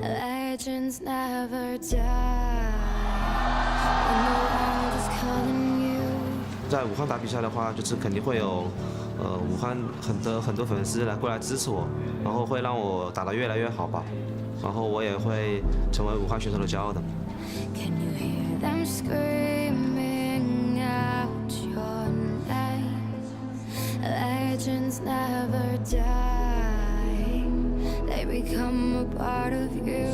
Legends never die. When the world is calling you. 在武汉打比赛的话，就是肯定会有武汉很多粉丝过来支持我，然后会让我打得越来越好吧，然后我也会成为武汉选手的骄傲的。Can you hear them screaming out your name? Legends never die. They become a part of you.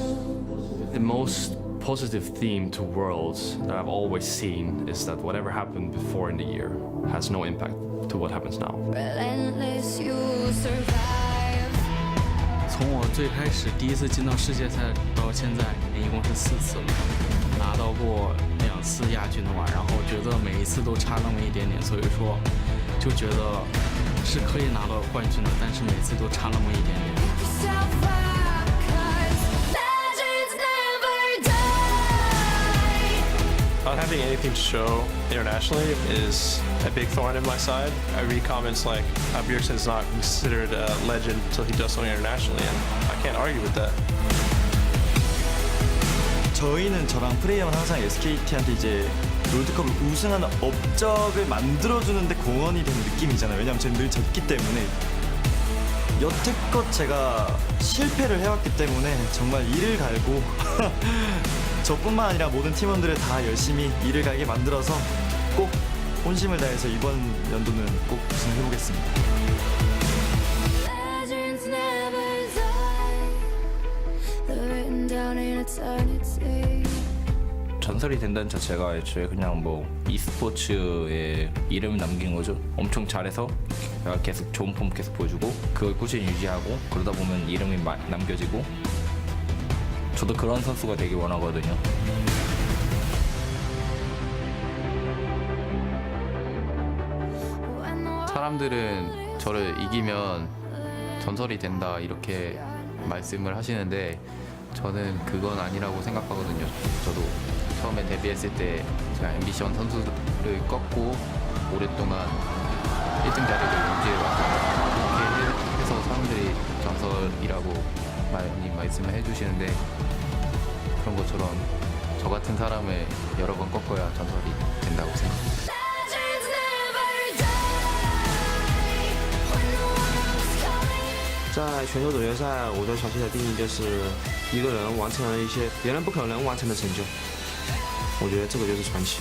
The most positive theme to Worlds that I've always seen is that whatever happened before in the year has no impact to what happens now. Relentless, you survive. 从我最开始第一次进到世界赛到现在，一共是4次了，拿到过2次亚军的话，然后觉得每一次都差那么一点点，所以说就觉得是可以拿到冠军的，但是每次都差那么一点点。Yourself up, 'cause legends never die. Not having anything to show internationally is a big thorn in my side. I read comments like Bjergsen's not considered a legend until he does something internationally, and I can't argue with that. 저랑 프레이 형은 항상 SKT한테 이제 롤드컵을 우승하는 업적을 만들어주는데 공헌이 된 느낌이잖아요. 왜냐면 저는 늘 졌기 때문에. 여태껏 제가 실패를 해왔기 때문에 정말 이를 갈고 저뿐만 아니라 모든 팀원들을 다 열심히 이를 갈게 만들어서 꼭 혼심을 다해서 이번 연도는 꼭 우승해보겠습니다. Legends never die. They're written down in eternity. 전설이 된다는 자체가 애초에 그냥 뭐 e스포츠에 이름을 남긴 거죠. 엄청 잘해서 계속 좋은 폼 계속 보여주고 그걸 꾸준히 유지하고 그러다 보면 이름이 남겨지고 저도 그런 선수가 되길 원하거든요. 사람들은 저를 이기면 전설이 된다 이렇게 말씀을 하시는데 저는 그건 아니라고 생각하거든요. 저도 처음에 데뷔했을 때 제가 앰비션 선수를 꺾고 오랫동안 1등 자리를 유지해왔고 그렇게 해서 사람들이 전설이라고 많이 말씀을 해주시는데 그런 것처럼 저 같은 사람을 여러 번 꺾어야 전설이 된다고 생각합니다. Legends never die. When the world is calling you. 在全球总决赛，我对传奇的定义就是一个人完成了一些别人不可能完成的成就，我觉得这个就是传奇。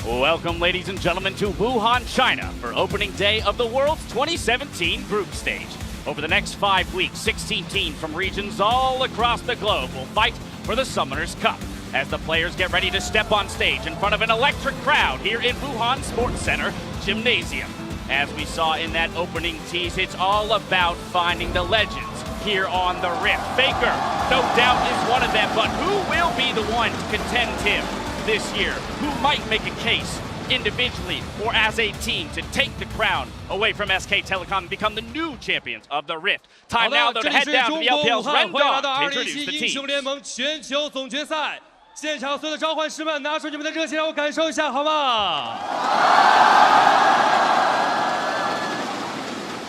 Welcome, ladies and gentlemen, to Wuhan, China for opening day of the World's 2017 group stage. Over the next 5 weeks, 16 teams from regions all across the globe will fight for the Summoners Cup as the players get ready to step on stage in front of an electric crowd here in Wuhan Sports Center Gymnasium. As we saw in that opening tease, it's all about finding the legends here on the Rift. Faker, no doubt, is one of them, but who will be the one to contend him this year? Who might make a case individually or as a team to take the crown away from SK Telecom and become the new champions of the Rift? Time now, though, to head down to the LPL's Red Dawn to introduce the 英雄 team. 联盟全球总决赛，现场所有的召唤师们，拿出你们的热情，让我感受一下，好吗？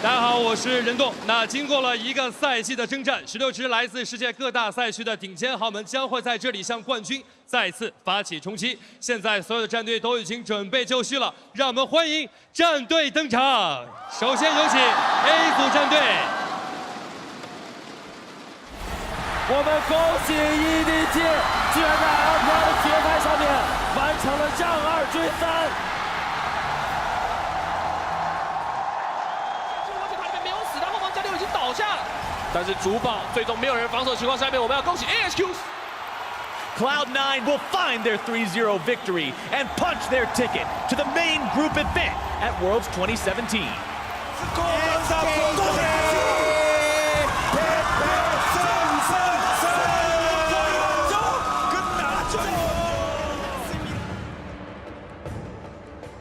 大家好，我是任栋。那经过了一个赛季的征战，16支来自世界各大赛区的顶尖豪门将会在这里向冠军再次发起冲击。现在所有的战队都已经准备就绪了，让我们欢迎战队登场。首先有请 A 组战队。我们恭喜EDG，居然在 LPL 的决赛上面完成了让2追3。 倒下，但是主堡最终没有人防守的情况下面，我们要恭喜 AHQ。 Cloud9 will find their 3-0 victory and punch their ticket to the main group event at Worlds 2017.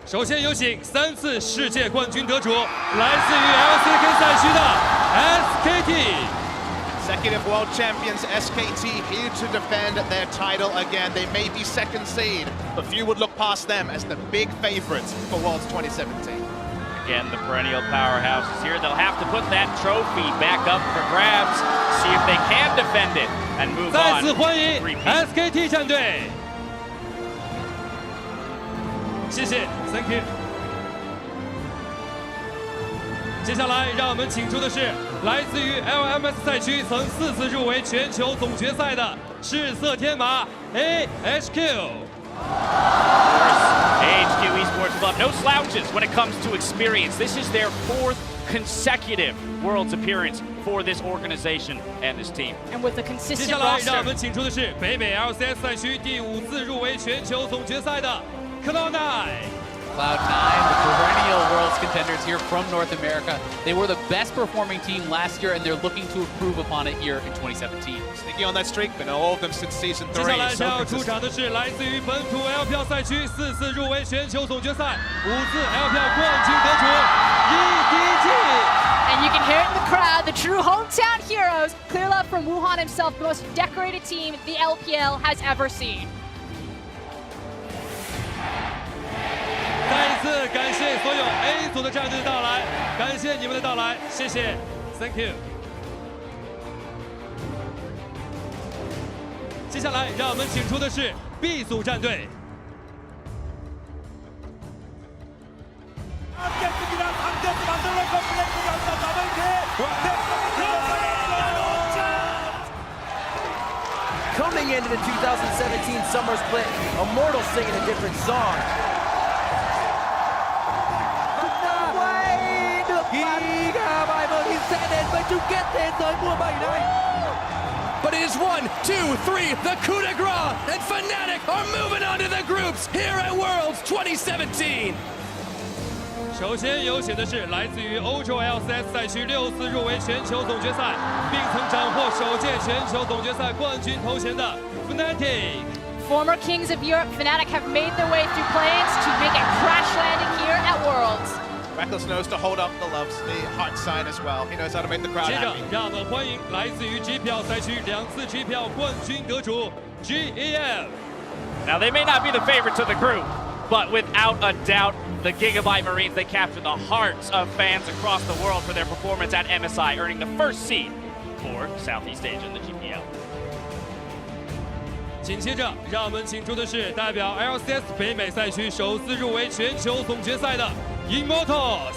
首先有请3次世界冠军得主，来自于 LCK 赛区的 SKT。 Consecutive world champions SKT here to defend their title again. They may be second seed, but few would look past them as the big favorites for Worlds 2017. Again, the perennial powerhouse is here. They'll have to put that trophy back up for grabs, see if they can defend it and move on. 再次欢迎 SKT 战队，谢谢 ，Thank you。接下来，让我们请出的是来自于 LMS 赛区曾4次入围全球总决赛的赤色天马 AHQ。 AHQ Esports Club, no slouches when it comes to experience. This is their 4th consecutive Worlds appearance for this organization and this team. And with a 接 consistent 下来，让我 roster. 们请出的是北美 LCS 赛区第5次入围全球总决赛的 Cloud9。 Cloud9, the perennial Worlds contenders here from North America. They were the best performing team last year, and they're looking to improve upon it here in 2017. Sneaking on that streak, but all of them since season 接下来 3. 将 So 要出 consistent. 场的是来自于本土 L 票赛区4次入围全球总决赛、5次 L 票冠军得主 EDG。 And you can hear it in the crowd, the true hometown heroes. Clear Love from Wuhan himself, the most decorated team the LPL has ever seen. 再一次感谢所有 A 组的战队的到来，感谢你们的到来，谢谢 ，Thank you。接下来，让我们请出的是 B 组战队。 Coming into the 2017 Summer Split, Immortal singing a different song. But it is 1, 2, 3, the coup de grace, and Fnatic are moving on to the groups here at Worlds 2017. 首先有请的是来自于欧洲 LCS 赛区6次入围全球总决赛，并曾斩获首届全球总决赛冠军头衔的 Fnatic。 Former kings of Europe, Fnatic have made their way through plans to make a crash landing here at Worlds. Reckless knows to hold up the loves, the heart sign as well. He knows how to make the crowd 接着 happy. 让我们欢迎来自于 G 票赛区2次 G 票冠军得主 GEM。 Now, they may not be the favorites of the group, but without a doubt, the Gigabyte Marines, they captured the hearts of fans across the world for their performance at MSI, earning the 1st seed for Southeast Asia in the GPL. 紧接着，让我们请出的是代表 LCS 北美赛区首次入围全球总决赛的 Immortals。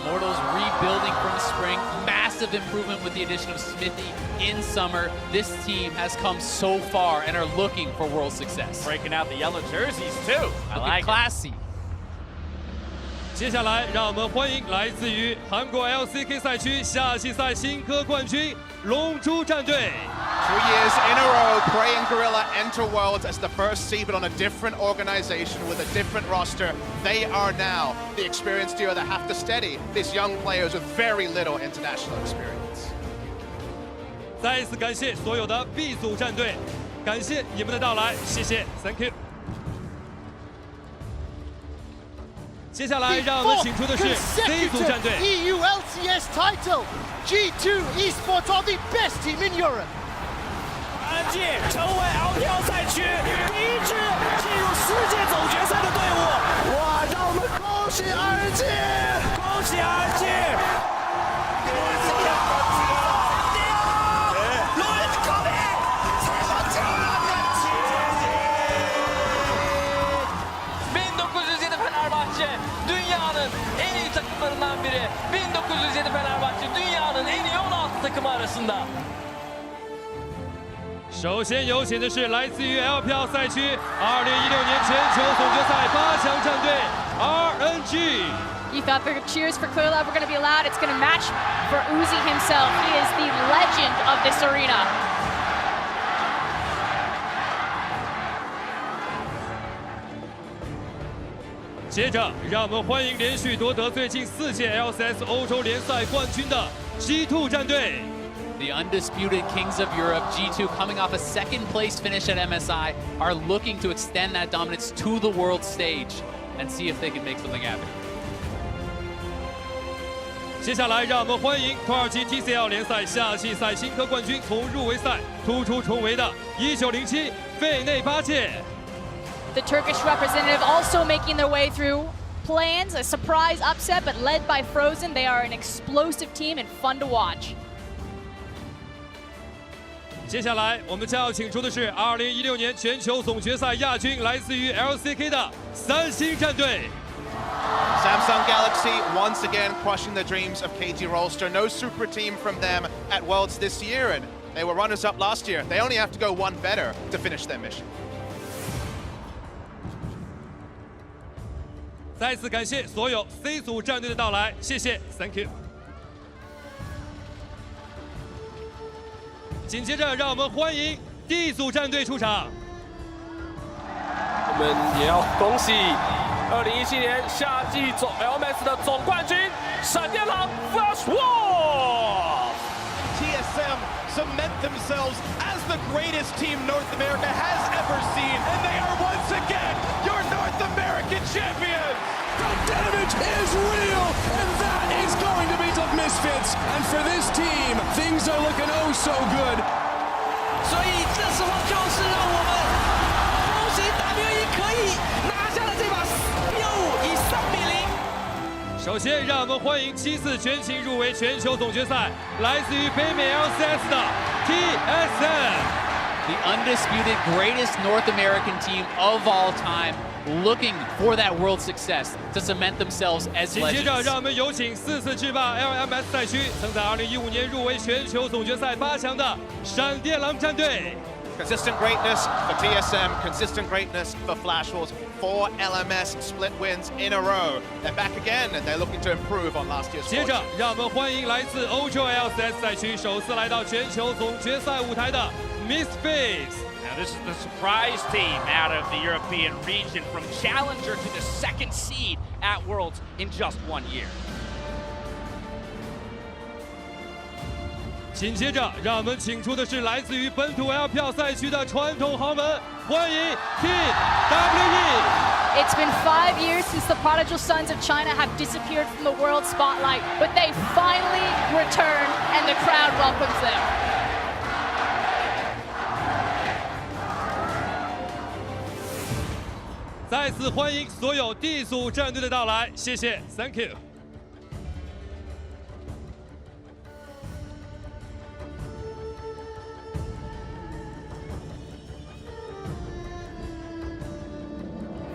Immortals rebuilding from spring, massive improvement with the addition of Smithy in summer. This team has come so far and are looking for world success. Breaking out the yellow jerseys, too. I like it. Classy. 接下来，让我们欢迎来自于韩国 LCK 赛区夏季赛新科冠军龙珠战队。 2 years in a row, Prey and Gorilla enter Worlds as the first seed, but on a different organization with a different roster. They are now the experienced duo that have to steady these young players with very little international experience. 再一次感谢所有的 B 组战队，感谢你们的到来，谢谢 ，Thank you。接下来，让我们请出的是 C 组战队。 EU LCS title. G2 Esports are the best team in Europe. RNG 成为 LPL 赛区第一支进入世界总决赛的队伍。哇，让我们恭喜 RNG， 恭喜 RNG！ Dünyanın en iyi takımlarından biri. 1907 Fenerbahçe dünyanın en iyi 16 takımı arasında. 首先有请的是来自于 L 票赛区2016年全球总决赛8强战队 RNG。 You thought the cheers for Clear Love were going to be loud. It's going to match for Uzi himself. He is the legend of this arena. 接着，让我们欢迎连续夺得最近4届 LCS 欧洲联赛冠军的 G2 战队。 The undisputed kings of Europe, G2, coming off a second place finish at MSI, are looking to extend that dominance to the world stage. and see if they can make something happen. 接下来，让我们欢迎土耳其 TCL 联赛夏季赛新科冠军，从入围赛突出重围的1907费内巴切。 The Turkish representative also making their way through plans, a surprise upset, but led by Frozen. They are an explosive team and fun to watch. 接下来，我们将要请出的是2016年全球总决赛亚军，来自于 LCK 的三星战队。 Samsung Galaxy once again crushing the dreams of KT Rolster. No super team from them at Worlds this year, and they were runners-up last year. They only have to go one better to finish their mission. 再次感谢所有 C 组战队的到来，谢谢 ，Thank you。紧接着，让我们欢迎 D 组战队出场。我们也要恭喜2017年夏季总 LMS 的总冠军闪电狼 Flash Wolf。 TSM cement themselves as the greatest team North America has ever seen, and they are once again your North American champions! The damage is real, and that is going to be the Misfits. And for this team, things are looking oh so good. 所以这时候就是让我们恭喜 WE 可以拿下了这把6-5以3比0。 首先，让我们欢迎7次全勤入围全球总决赛，来自于北美 LCS 的 TSM。 The undisputed greatest North American team of all time, looking for that world success to cement themselves as 紧接着， legends. 让我们有请4次制霸 LMS 赛区，曾在2015年入围全球总决赛8强的闪电狼战队。 Consistent greatness for TSM, consistent greatness for Flash Wolves. 4 LMS split wins in a row. They're back again, and they're looking to improve on last year's. 接着，让我们欢迎来自欧洲 LCS 赛区首次来到全球总决赛舞台的 Misfits。 Now this is the surprise team out of the European region, from challenger to the 2nd seed at Worlds in just 1 year. 紧接着，让我们请出的是来自于本土 LPL 赛区的传统豪门，欢迎 TWE。 It's been 5 years since the prodigal sons of China have disappeared from the world spotlight, but they finally returned, and the crowd welcomes them. 再次欢迎所有 D 组战队的到来，谢谢 ，Thank you。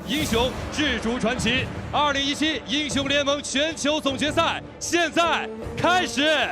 英雄志逐传奇，2017英雄联盟全球总决赛现在开始。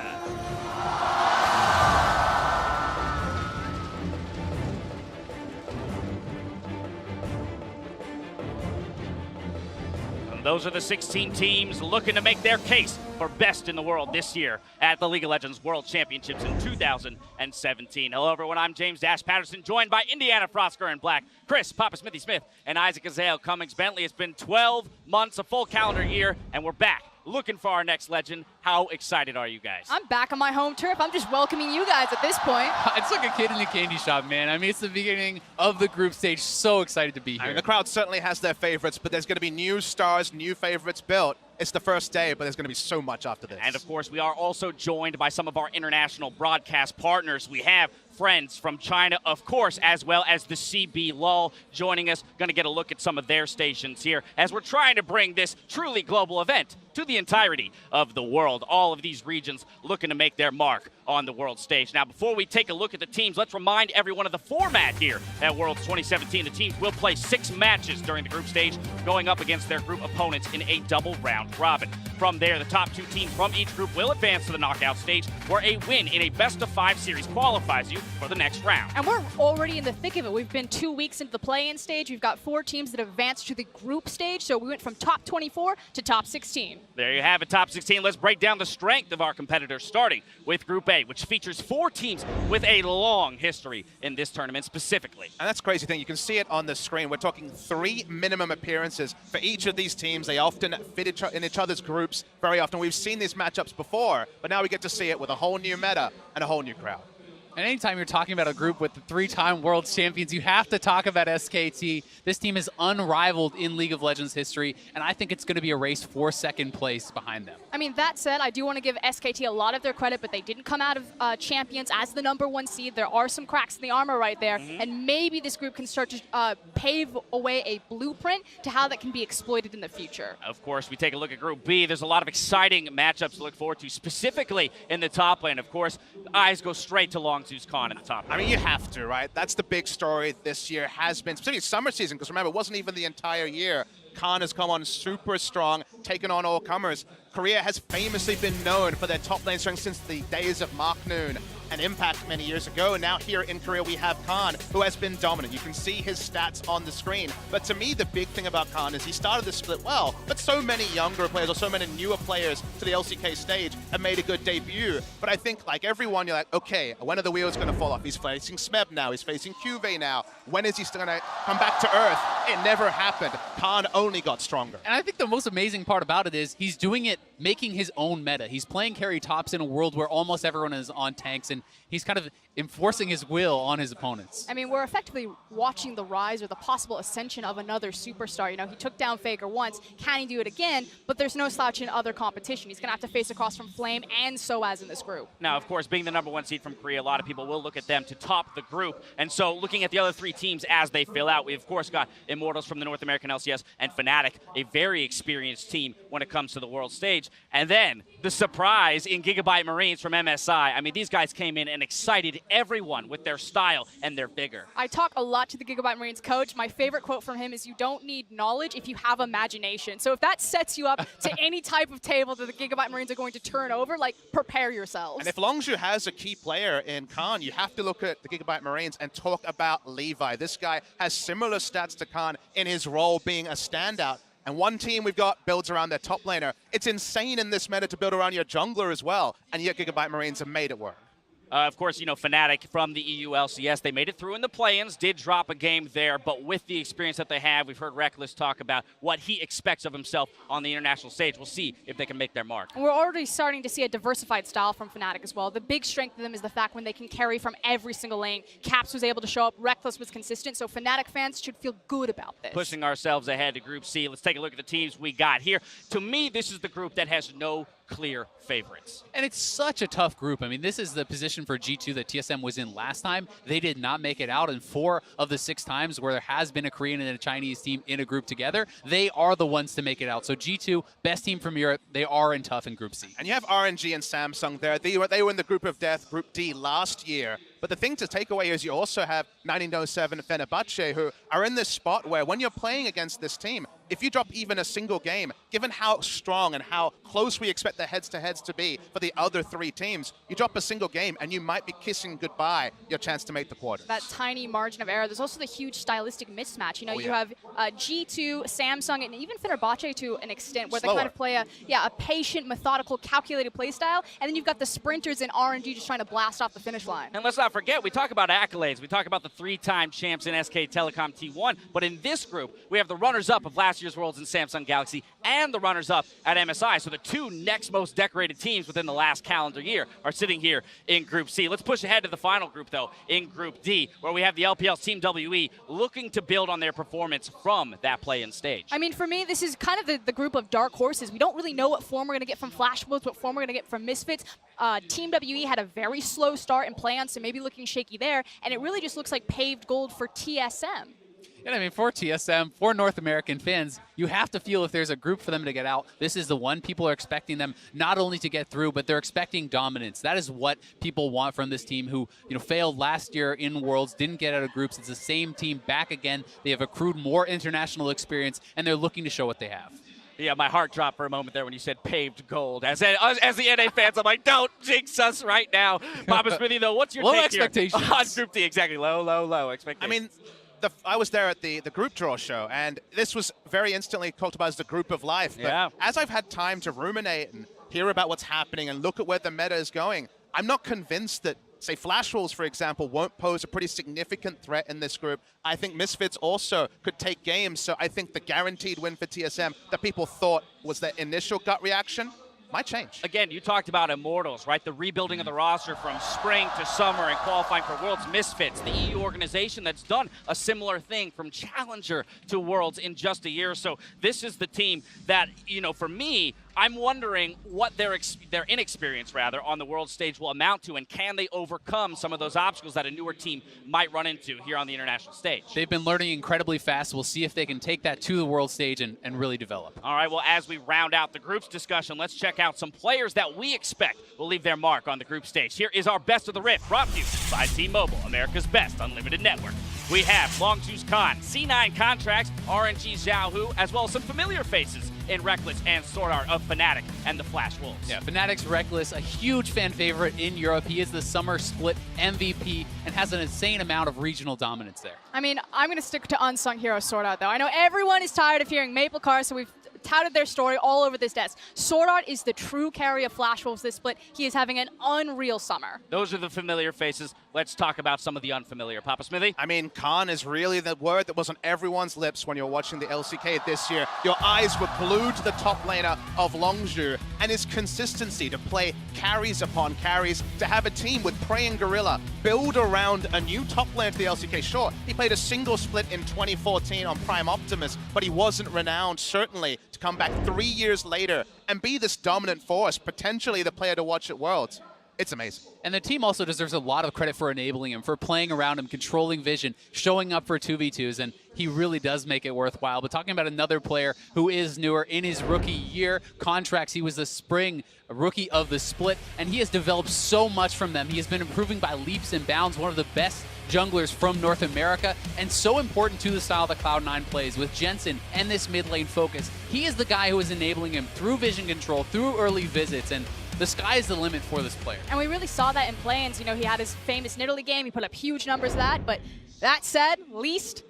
Those are the 16 teams looking to make their case for best in the world this year at the League of Legends World Championships in 2017. Hello, everyone. I'm James Dash Patterson, joined by Indiana Frosker in black, Chris Papa Smithy Smith, and Isaac Azale Cummings Bentley. It's been 12 months, a full calendar year, and we're back looking for our next legend. How excited are you guys? I'm back on my home turf. I'm just welcoming you guys at this point. It's like a kid in a candy shop, man. I mean, it's the beginning of the group stage. So excited to be here. I mean, the crowd certainly has their favorites, but there's going to be new stars, new favorites built. It's the first day, but there's going to be so much after this. And of course, we are also joined by some of our international broadcast partners. We have friends from China, of course, as well as the CB LUL joining us. Going to get a look at some of their stations here as we're trying to bring this truly global event to the entirety of the world. All of these regions looking to make their mark on the world stage. Now, before we take a look at the teams, let's remind everyone of the format here at Worlds 2017. The teams will play 6 matches during the group stage, going up against their group opponents in a double round robin. From there, the top 2 teams from each group will advance to the knockout stage, where a win in a best-of-5 series qualifies you for the next round. And we're already in the thick of it. We've been 2 weeks into the play-in stage. We've got 4 teams that advanced to the group stage, so we went from top 24 to top 16. There you have it, top 16. Let's break down the strength of our competitors, starting with Group A, which features 4 teams with a long history in this tournament specifically. And that's the crazy thing. You can see it on the screen. We're talking 3 minimum appearances for each of these teams. They often fit in each other's groups very often. We've seen these matchups before, but now we get to see it with a whole new meta and a whole new crowd. And anytime you're talking about a group with the 3-time world champions, you have to talk about SKT. This team is unrivaled in League of Legends history, and I think it's going to be a race for second place behind them. I mean, that said, I do want to give SKT a lot of their credit, but they didn't come out of champions as the #1 seed. There are some cracks in the armor right there, and maybe this group can start to pave away a blueprint to how that can be exploited in the future. Of course, we take a look at Group B. There's a lot of exciting matchups to look forward to, specifically in the top lane. Of course, eyes go straight to Longzhu's Khan in the top lane. I mean, you have to, right? That's the big story this year has been, specifically summer season, because remember, it wasn't even the entire year. Khan has come on super strong, taken on all comers. Korea has famously been known for their top lane strength since the days of Mark Noon and Impact many years ago. And now here in Korea, we have Khan, who has been dominant. You can see his stats on the screen. But to me, the big thing about Khan is he started the split well, but so many younger players or so many newer players to the LCK stage have made a good debut. But I think, like everyone, you're like, okay, when are the wheels going to fall off? He's facing Smeb now. He's facing Cuvée now. When is he still going to come back to earth? It never happened. Khan only got stronger. And I think the most amazing part about it is he's doing it making his own meta. He's playing carry tops in a world where almost everyone is on tanks, and he's kind of enforcing his will on his opponents. I mean, we're effectively watching the rise or the possible ascension of another superstar. You know, he took down Faker once. Can he do it again? But there's no slouch in other competition. He's going to have to face across from Flame and Soaz in this group. Now, of course, being the #1 seed from Korea, a lot of people will look at them to top the group. And so looking at the other 3 teams as they fill out, we of course got Immortals from the North American LCS and Fnatic, a very experienced team when it comes to the world stage. And then the surprise in Gigabyte Marines from MSI. I mean, these guys came in and excited everyone with their style and their vigor. I talk a lot to the Gigabyte Marines coach. My favorite quote from him is, you don't need knowledge if you have imagination. So if that sets you up to any type of table that the Gigabyte Marines are going to turn over, like, prepare yourselves. And if Longzhu has a key player in Khan, you have to look at the Gigabyte Marines and talk about Levi. This guy has similar stats to Khan in his role being a standout. And one team we've got builds around their top laner. It's insane in this meta to build around your jungler as well, and yet Gigabyte Marines have made it work. Of course, you know, Fnatic from the EU LCS, they made it through in the play-ins, did drop a game there, but with the experience that they have, we've heard Reckless talk about what he expects of himself on the international stage. We'll see if they can make their mark. And we're already starting to see a diversified style from Fnatic as well. The big strength of them is the fact when they can carry from every single lane. Caps was able to show up, Reckless was consistent, so Fnatic fans should feel good about this. Pushing ourselves ahead to Group C. Let's take a look at the teams we got here. To me, this is the group that has no clear favorites. And it's such a tough group. I mean, this is the position for G2 that TSM was in last time. They did not make it out, and 4 of the 6 times where there has been a Korean and a Chinese team in a group together, they are the ones to make it out. So G2, best team from Europe, they are in tough in Group C. And you have RNG and Samsung there. They were in the group of death, Group D, last year. But the thing to take away is you also have 1907 and Fenerbahce, who are in this spot where when you're playing against this team, if you drop even a single game, given how strong and how close we expect the heads-to-heads to be for the other 3 teams, you drop a single game and you might be kissing goodbye your chance to make the quarters. That tiny margin of error. There's also the huge stylistic mismatch. You know, you have G2, Samsung, and even Fenerbahce to an extent where they kind of play a patient, methodical, calculated play style, and then you've got the sprinters in RNG just trying to blast off the finish line. And let's not forget, we talk about accolades. We talk about the 3-time champs in SK Telecom T1, but in this group, we have the runners-up of last year's Worlds in Samsung Galaxy and the runners-up at MSI. So the 2 next most decorated teams within the last calendar year are sitting here in Group C. Let's push ahead to the final group, though, in Group D, where we have the LPL's Team WE looking to build on their performance from that play-in stage. I mean, for me, this is kind of the group of dark horses. We don't really know what form we're going to get from Flash Wolves, what form we're going to get from Misfits. Team WE had a very slow start in play-on, so maybe looking shaky there, and it really just looks like paved gold for TSM. And I mean, for TSM, for North American fans, you have to feel if there's a group for them to get out, this is the one. People are expecting them not only to get through, but they're expecting dominance. That is what people want from this team who, you know, failed last year in Worlds, didn't get out of groups. It's the same team back again. They have accrued more international experience, and they're looking to show what they have. Yeah, my heart dropped for a moment there when you said paved gold. As the NA fans, I'm like, don't jinx us right now. Papa Smithy, though, what's your low take expectations here on Group D? Exactly, low expectations. I mean, I was there at the group draw show, and this was very instantly talked about as the group of life. But as I've had time to ruminate and hear about what's happening and look at where the meta is going, I'm not convinced that, say, Flash Wolves, for example, won't pose a pretty significant threat in this group. I think Misfits also could take games, so I think the guaranteed win for TSM that people thought was their initial gut reaction might change. Again, you talked about Immortals, right? The rebuilding of the roster from spring to summer and qualifying for Worlds Misfits. The EU organization that's done a similar thing from Challenger to Worlds in just a year or so. This is the team that, you know, for me, I'm wondering what their inexperience, rather, on the world stage will amount to, and can they overcome some of those obstacles that a newer team might run into here on the international stage? They've been learning incredibly fast. We'll see if they can take that to the world stage and really develop. All right, well, as we round out the groups discussion, let's check out some players that we expect will leave their mark on the group stage. Here is our Best of the Rift, brought to you by T-Mobile, America's best unlimited network. We have Longjuice Khan, C9 Contracts, RNG Xiaohu, as well as some familiar faces in Reckless and Sword Art of Fnatic and the Flash Wolves. Yeah, Fnatic's Reckless, a huge fan favorite in Europe. He is the Summer Split MVP and has an insane amount of regional dominance there. I mean, I'm going to stick to Unsung Hero Sword Art, though. I know everyone is tired of hearing Maple Car, so we've touted their story all over this desk. Sword Art is the true carry of Flash Wolves this split. He is having an unreal summer. Those are the familiar faces. Let's talk about some of the unfamiliar. Papa Smithy? I mean, Khan is really the word that was on everyone's lips when you're watching the LCK this year. Your eyes were glued to the top laner of Longzhu, and his consistency to play carries upon carries, to have a team with Prey and Gorilla build around a new top lane to the LCK. Sure, he played a single split in 2014 on Prime Optimus, but he wasn't renowned, certainly, to come back 3 years later and be this dominant force, potentially the player to watch at Worlds. It's amazing. And the team also deserves a lot of credit for enabling him, for playing around him, controlling vision, showing up for 2v2s, and he really does make it worthwhile. But talking about another player who is newer in his rookie year, Contracts, he was the spring rookie of the split, and he has developed so much from them. He has been improving by leaps and bounds, one of the best junglers from North America, and so important to the style that Cloud9 plays with Jensen and this mid lane focus. He is the guy who is enabling him through vision control, through early visits, and the sky is the limit for this player. And we really saw that in play-ins. You know, he had his famous Nidalee game. He put up huge numbers of that. But that said, last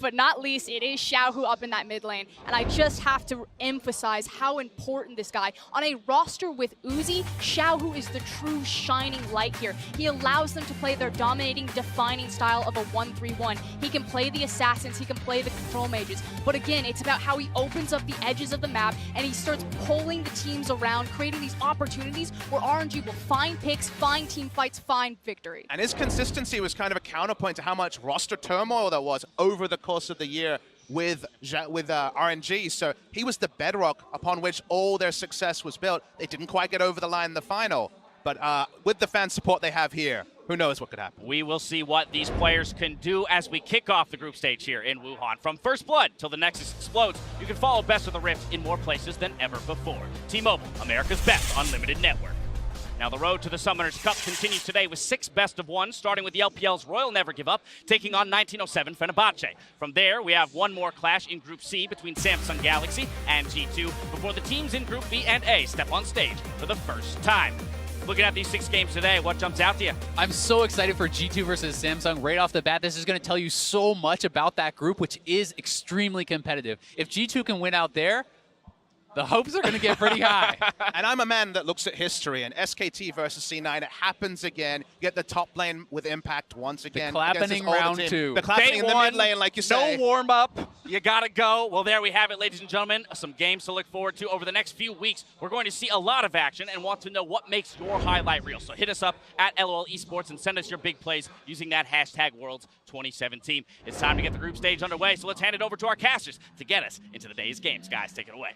but not least, it is Xiaohu up in that mid lane. And I just have to emphasize how important this guy. On a roster with Uzi, Xiaohu is the true shining light here. He allows them to play their dominating, defining style of a 1-3-1. He can play the assassins, he can play the control mages. But again, it's about how he opens up the edges of the map and he starts pulling the teams around, creating these opportunities where RNG will find picks, find team fights, find victory. And his consistency was kind of a counterpoint to how much roster turmoil there was over the course of the year with RNG. So he was the bedrock upon which all their success was built. They didn't quite get over the line in the final, but with the fan support they have here, who knows what could happen. We will see what these players can do as we kick off the group stage here in Wuhan. From First Blood till the Nexus explodes, you can follow Best of the Rift in more places than ever before. T-Mobile, America's best unlimited network. Now the road to the Summoners Cup continues today with 6 best-of-1, starting with the LPL's Royal Never Give Up, taking on 1907 Fenerbahce. From there, we have one more clash in Group C between Samsung Galaxy and G2 before the teams in Group B and A step on stage for the first time. Looking at these 6 games today, what jumps out to you? I'm so excited for G2 versus Samsung right off the bat. This is going to tell you so much about that group, which is extremely competitive. If G2 can win out there, the hopes are going to get pretty high. And I'm a man that looks at history, and SKT versus C9, it happens again. You get the top lane with impact once again. The clapping round 2. The clapping in the mid lane, like you say. No warm-up. You got to go. Well, there we have it, ladies and gentlemen. Some games to look forward to over the next few weeks. We're going to see a lot of action and want to know what makes your highlight reel. So hit us up at LOL Esports and send us your big plays using that hashtag Worlds 2017. It's time to get the group stage underway, so let's hand it over to our casters to get us into the day's games. Guys, take it away.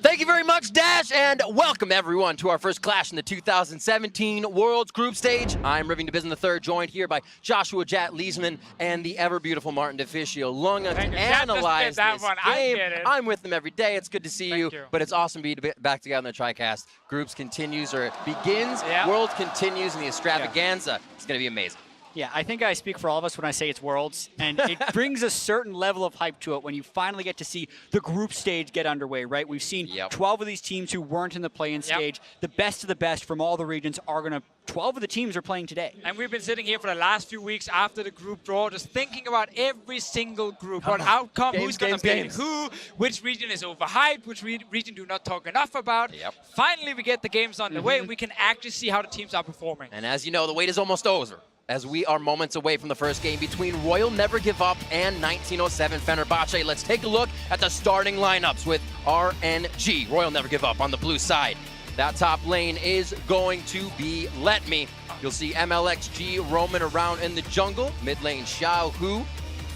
Thank you very much, Dash, and welcome everyone to our first clash in the 2017 Worlds Group Stage. I'm Riving DeBizen III, joined here by Joshua Jat Leesman and the ever-beautiful Martin DeFicio, along to analyze this game. I'm with them every day. It's good to see you, but it's awesome to be back together on the TriCast. Groups continues, or it begins, Worlds continues, and the extravaganza is going to be amazing. Yeah, I think I speak for all of us when I say it's Worlds, and it brings a certain level of hype to it when you finally get to see the group stage get underway, right? We've seen 12 of these teams who weren't in the play-in stage. The best of the best from all the regions are going to 12 of the teams are playing today. And we've been sitting here for the last few weeks after the group draw, just thinking about every single group, what outcome, who's going to beat who, which region is overhyped, which region do not talk enough about. Finally, we get the games on the way, and we can actually see how the teams are performing. And as you know, the wait is almost over. as we are moments away from the first game between Royal Never Give Up and 1907 Fenerbahce. Let's take a look at the starting lineups with RNG. Royal Never Give Up on the blue side. That top lane is going to be Let Me. You'll see MLXG roaming around in the jungle. Mid lane Xiao Hu,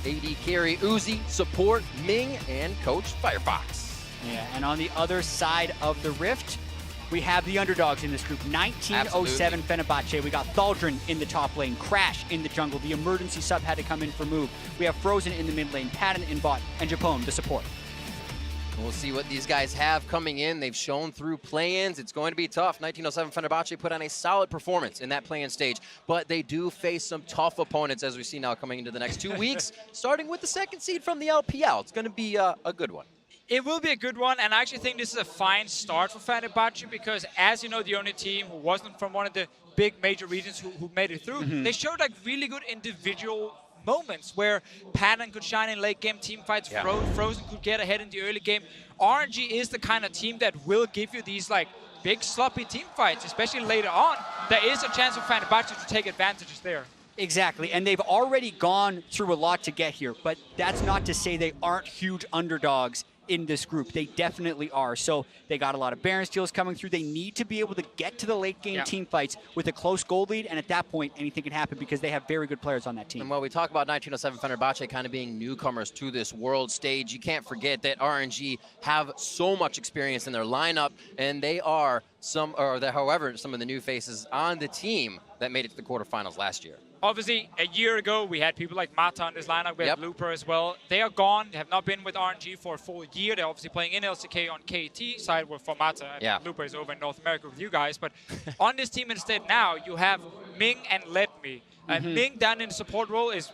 AD carry Uzi, support Ming, and coach Firefox. Yeah, and on the other side of the rift, we have the underdogs in this group. 1907 Fenerbahce. We got Thaldrin in the top lane, Crash in the jungle. The emergency sub had to come in for move. We have Frozen in the mid lane, Patton in bot, and Japone, the support. We'll see what these guys have coming in. They've shown through play-ins. It's going to be tough. 1907 Fenerbahce put on a solid performance in that play-in stage, but they do face some tough opponents, as we see now coming into the next 2 weeks, starting with the second seed from the LPL. It's going to be a good one. It will be a good one, and I actually think this is a fine start for Fenerbahce because, as you know, the only team who wasn't from one of the big major regions who made it through, they showed like really good individual moments where Patton could shine in late game team fights, Frozen could get ahead in the early game. RNG is the kind of team that will give you these like big sloppy team fights, especially later on. There is a chance for Fenerbahce to take advantages there. Exactly, and they've already gone through a lot to get here, but that's not to say they aren't huge underdogs in this group. They definitely are. So they got a lot of Baron steals coming through. They need to be able to get to the late game team fights with a close gold lead, and at that point, anything can happen because they have very good players on that team. And while we talk about 1907 Fenerbahce kind of being newcomers to this world stage, you can't forget that RNG have so much experience in their lineup, and they are however, some of the new faces on the team that made it to the quarterfinals last year. Obviously, a year ago, we had people like Mata on this lineup. We had Looper as well. They are gone. They have not been with RNG for a full year. They're obviously playing in LCK on KT side for Mata. And Looper is over in North America with you guys. But on this team instead now, you have Ming and Let Me. Ming down in the support role is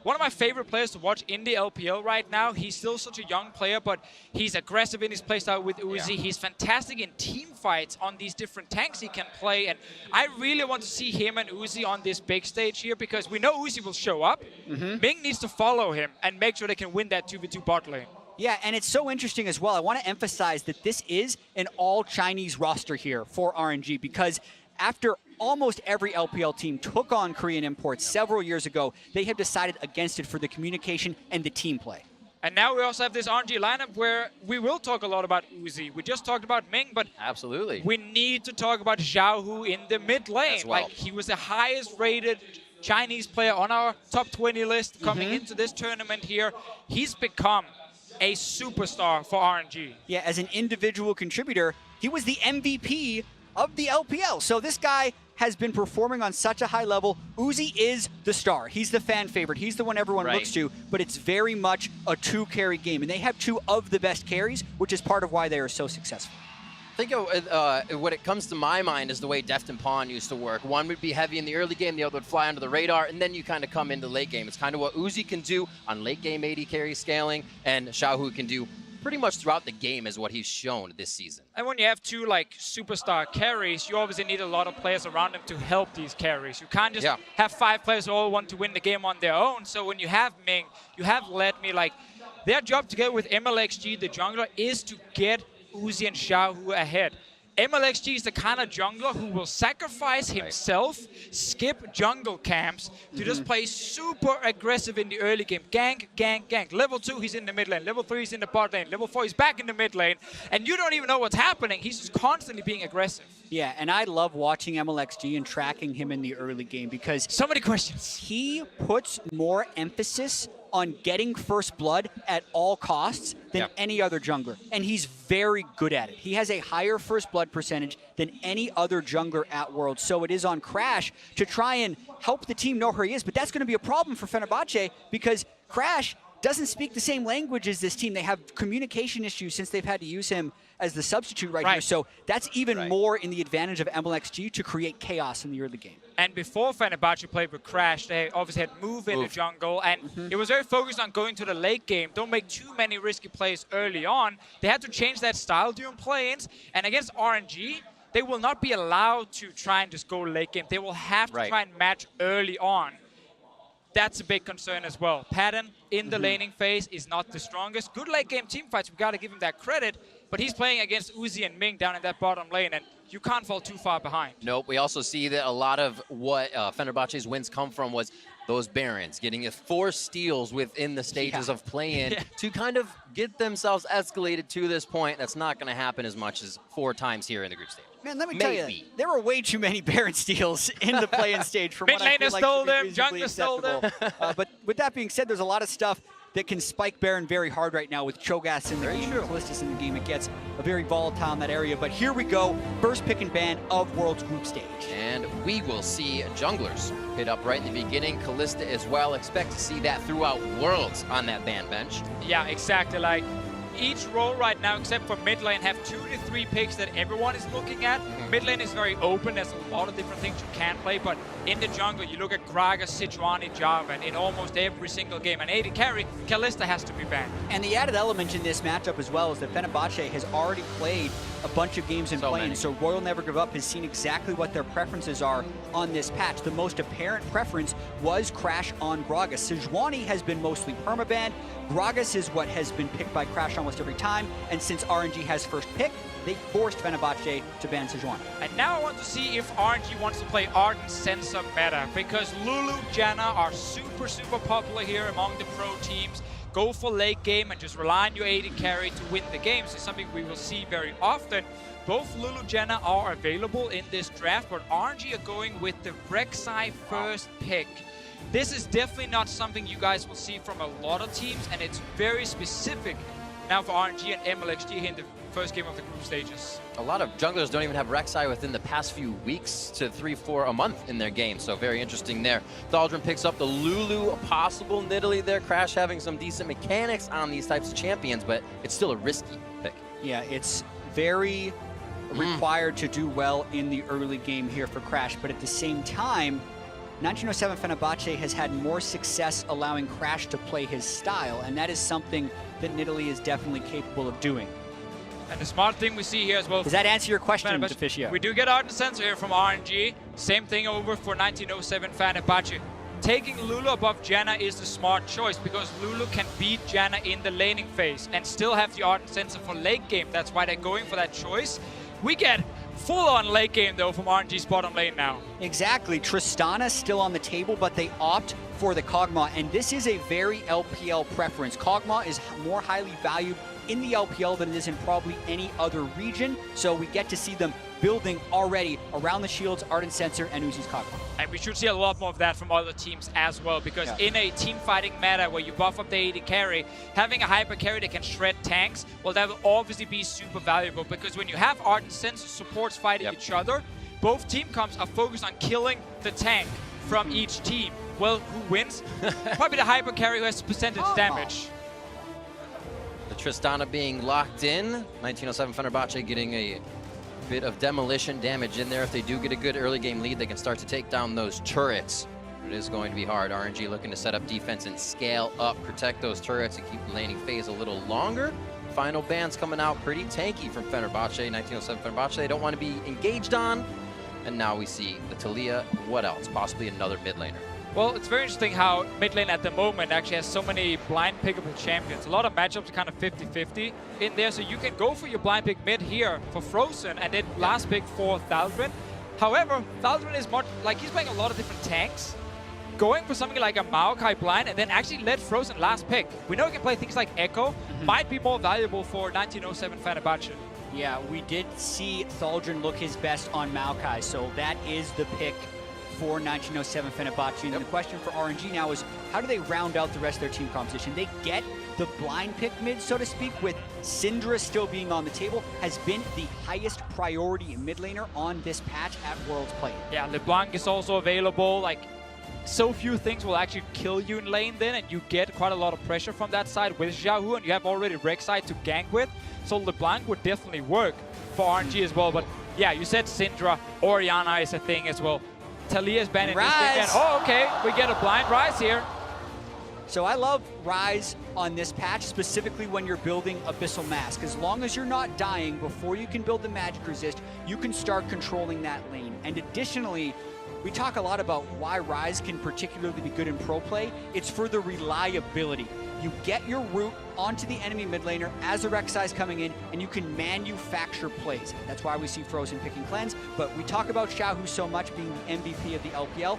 one of my favorite players to watch in the LPL right now. He's still such a young player, but he's aggressive in his playstyle with Uzi. He's fantastic in team fights on these different tanks he can play. And I really want to see him and Uzi on this big stage here because we know Uzi will show up. Ming needs to follow him and make sure they can win that 2v2 bot lane. Yeah, and it's so interesting as well. I want to emphasize that this is an all-Chinese roster here for RNG because after almost every LPL team took on Korean imports several years ago, they have decided against it for the communication and the team play. And now we also have this RNG lineup where we will talk a lot about Uzi. We just talked about Ming, but absolutely, we need to talk about Xiao Hu in the mid lane. Like, he was the highest rated Chinese player on our top 20 list coming into this tournament here. He's become a superstar for RNG. Yeah, as an individual contributor, he was the MVP of the LPL. So this guy has been performing on such a high level. Uzi is the star. He's the fan favorite. He's the one everyone looks to, but it's very much a two-carry game. And they have two of the best carries, which is part of why they are so successful. I think what it comes to my mind is the way Deft and Pawn used to work. One would be heavy in the early game, the other would fly under the radar, and then you kind of come into late game. It's kind of what Uzi can do on late game AD carry scaling, and Xiao Hu can do pretty much throughout the game is what he's shown this season. And when you have two like superstar carries, you obviously need a lot of players around them to help these carries. You can't just have 5 players who all want to win the game on their own. So when you have Ming, you have Let Me, like their job together with MLXG, the jungler, is to get Uzi and Xiao Hu ahead. MLXG is the kind of jungler who will sacrifice himself, skip jungle camps to just play super aggressive in the early game. Gank, gank, gank. Level 2, he's in the mid lane. Level 3, he's in the bot lane. Level 4, he's back in the mid lane. And you don't even know what's happening. He's just constantly being aggressive. Yeah, and I love watching MLXG and tracking him in the early game because so many questions. He puts more emphasis on getting first blood at all costs than any other jungler. And he's very good at it. He has a higher first blood percentage than any other jungler at Worlds. So it is on Crash to try and help the team know where he is. But that's going to be a problem for Fenerbahce because Crash doesn't speak the same language as this team. They have communication issues since they've had to use him as the substitute right here. So that's even more in the advantage of MLXG to create chaos in the early game. And before Fenerbahce played with Crash, they obviously had Move in the jungle, and it was very focused on going to the late game. Don't make too many risky plays early on. They had to change that style during play-ins, and against RNG, they will not be allowed to try and just go late game. They will have to try and match early on. That's a big concern as well. Patton in the laning phase is not the strongest. Good late game team fights, we got to give him that credit. but he's playing against Uzi and Ming down in that bottom lane, and you can't fall too far behind. Nope. We also see that a lot of what Fenerbahce's wins come from was those Barons getting 4 steals within the stages of play-in to kind of get themselves escalated to this point. That's not going to happen as much as 4 times here in the group stage. Man, let me tell you, there were way too many Baron steals in the play-in stage from what I feel like stole should be them, reasonably Jungler stole them. acceptable. But with that being said, there's a lot of stuff that can spike Baron very hard right now with Cho'Gath in the game, Callistus in the game. It gets very volatile in that area. But here we go, first pick and ban of World's group stage. And we will see junglers hit up right in the beginning. Callista as well. Expect to see that throughout Worlds on that ban bench. Yeah, exactly. Like each role right now, except for mid lane, have 2 to 3 picks that everyone is looking at. Mid lane is very open. There's a lot of different things you can play, but in the jungle, you look at Gragas, Sejuani, Jarvan in almost every single game. And AD carry, Callista has to be banned. And the added element in this matchup as well is that Fenerbahce has already played a bunch of games in play-in, so Royal Never Give Up has seen exactly what their preferences are on this patch. The most apparent preference was Crash on Gragas. Sejuani has been mostly permabanned. Gragas is what has been picked by Crash almost every time, and since RNG has first pick, they forced Fenerbahce to ban Sejuani. And now I want to see if RNG wants to play Ardent Sensor meta, because Lulu, Janna are super popular here among the pro teams. Go for late game and just rely on your AD carry to win the games is something we will see very often. Both Lulu, Janna are available in this draft, but RNG are going with the Rek'Sai first pick. This is definitely not something you guys will see from a lot of teams, and it's very specific now for RNG and MLXG here in the first game of the group stages. A lot of junglers don't even have Rek'Sai within the past few weeks to 3-4 a month in their game, so very interesting there. Thaldrun picks up the Lulu, a possible Nidalee there. Crash having some decent mechanics on these types of champions, but it's still a risky pick. Yeah, it's very required to do well in the early game here for Crash, but at the same time, 1907 Fenerbahce has had more success allowing Crash to play his style, and that is something that Nidalee is definitely capable of doing. And the smart thing we see here as well. Does that answer your question, Deficio? We do get Ardent Sensor here from RNG. Same thing over for 1907 Fenerbahce. Taking Lulu above Janna is the smart choice because Lulu can beat Janna in the laning phase and still have the Ardent Sensor for late game. That's why they're going for that choice. We get full-on late game, though, from RNG's bottom lane now. Exactly. Tristana still on the table, but they opt for the Kog'Maw, and this is a very LPL preference. Kog'Maw is more highly valued in the LPL than it is in probably any other region, so we get to see them building already around the shields, Ardent Sensor, and Uzi's Kog'Maw. And we should see a lot more of that from other teams as well, because in a team fighting meta where you buff up the AD carry, having a hyper carry that can shred tanks, well, that will obviously be super valuable, because when you have Ardent Sensor supports fighting each other, both team comps are focused on killing the tank from each team. Well, who wins? Probably the hyper carry who has percentage damage. The Tristana being locked in. 1907 Fenerbahce getting a bit of demolition damage in there. If they do get a good early game lead, they can start to take down those turrets. It is going to be hard. RNG looking to set up defense and scale up, protect those turrets and keep the laning phase a little longer. Final ban's coming out pretty tanky from Fenerbahce. 1907 Fenerbahce, they don't want to be engaged on. And now we see the Taliyah. What else? Possibly another mid laner. Well, it's very interesting how mid lane at the moment actually has so many blind pickable champions. A lot of matchups are kind of 50-50 in there, so you can go for your blind pick mid here for Frozen and then last pick for Thaldrun. However, Thaldrun is more like he's playing a lot of different tanks. Going for something like a Maokai blind and then actually let Frozen last pick. We know he can play things like Echo, might be more valuable for 1907 Fenerbahce. Yeah, we did see Thaldrun look his best on Maokai, so that is the pick for 1907 Fenerbahce. And the question for RNG now is, how do they round out the rest of their team composition? They get the blind pick mid, so to speak, with Syndra still being on the table, has been the highest priority mid laner on this patch at Worlds Play. Yeah, LeBlanc is also available. Like, so few things will actually kill you in lane then, and you get quite a lot of pressure from that side with Xiaohu, and you have already Rek'Sai to gank with. So LeBlanc would definitely work for RNG as well. But yeah, you said Syndra, Orianna is a thing as well. Taliyah's banning this again. Oh, okay. We get a blind rise here. So I love Rise on this patch, specifically when you're building Abyssal Mask. As long as you're not dying before you can build the magic resist, you can start controlling that lane. And additionally, we talk a lot about why Rise can particularly be good in pro play. It's for the reliability. You get your root onto the enemy mid laner as the Rek'Sai is coming in, and you can manufacture plays. That's why we see Frozen picking Cleanse, but we talk about Xiaohu so much being the MVP of the LPL.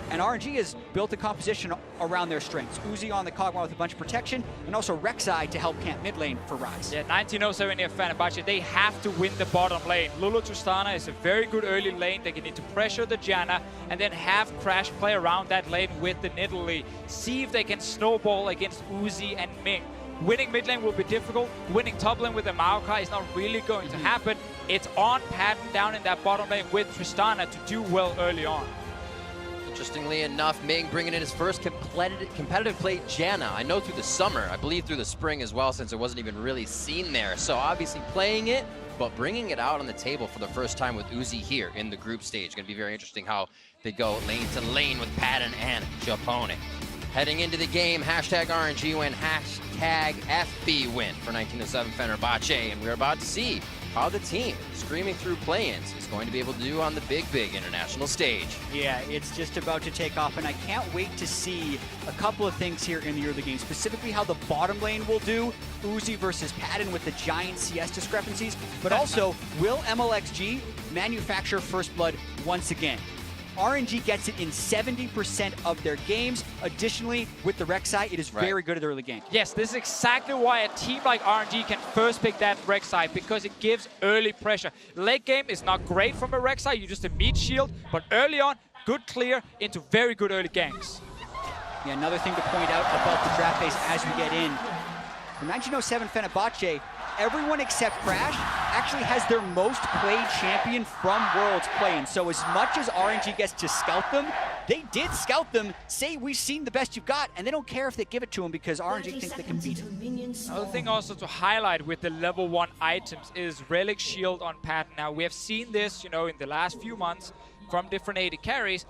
And RNG has built a composition around their strengths. Uzi on the Kog'Maw with a bunch of protection, and also Rek'Sai to help camp mid lane for Rise. Yeah, 1907 near Fenerbahce, they have to win the bottom lane. Lulu Tristana is a very good early lane. They need to pressure the Janna and then have Crash play around that lane with the Nidalee. See if they can snowball against Uzi and Ming. Winning mid lane will be difficult. Winning top lane with the Maokai is not really going to happen. It's on Patton down in that bottom lane with Tristana to do well early on. Interestingly enough, Ming bringing in his first competitive play, Janna. I know through the summer, I believe through the spring as well, since it wasn't even really seen there. So obviously playing it, but bringing it out on the table for the first time with Uzi here in the group stage. Going to be very interesting how they go lane to lane with Patton and Japone. Heading into the game, hashtag RNG win, hashtag FB win for 1907 Fenerbahce. And we're about to see how the team, screaming through play-ins, is going to be able to do on the big international stage. Yeah, it's just about to take off, and I can't wait to see a couple of things here in the early game, specifically how the bottom lane will do, Uzi versus Patton with the giant CS discrepancies, but also, will MLXG manufacture First Blood once again? RNG gets it in 70% of their games. Additionally, with the Rek'Sai, it is very good at the early game. Yes, this is exactly why a team like RNG can first pick that Rek'Sai, because it gives early pressure. Late game is not great from a Rek'Sai, you just a meat shield, but early on, good clear into very good early ganks. Yeah, another thing to point out about the draft phase as we get in. For 1907 Fenerbahce, everyone except Crash actually has their most played champion from Worlds playing. So as much as RNG gets to scout them, they did scout them, say we've seen the best you've got, and they don't care if they give it to them because RNG thinks they can beat them. Another thing also to highlight with the level 1 items is Relic Shield on Patton. Now we have seen this, in the last few months from different AD carries.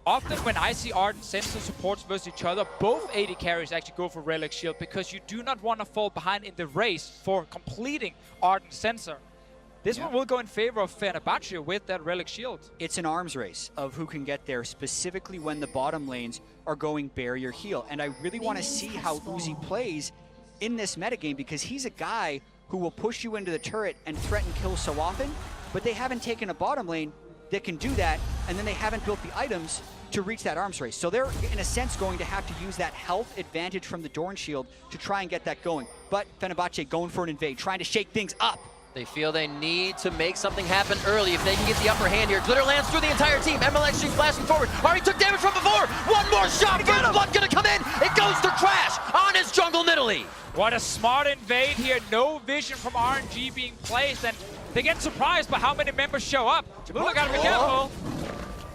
Often when I see Ardent Sensor supports versus each other, both AD carries actually go for Relic Shield because you do not want to fall behind in the race for completing Ardent Sensor. This one will go in favor of Fenerbahce with that Relic Shield. It's an arms race of who can get there, specifically when the bottom lanes are going barrier heal. And I really want to see how Uzi plays in this metagame because he's a guy who will push you into the turret and threaten kills so often, but they haven't taken a bottom lane that can do that, and then they haven't built the items to reach that arms race. So they're, in a sense, going to have to use that health advantage from the Dorn Shield to try and get that going. But Fenerbahce going for an invade, trying to shake things up. They feel they need to make something happen early if they can get the upper hand here. Glitter lands through the entire team. MLXG flashing forward. Already took damage from before. One more shot. First Blood gonna come in. It goes to Crash on his jungle Nidalee. What a smart invade here. No vision from RNG being placed, and they get surprised by how many members show up. Jamula gotta be careful.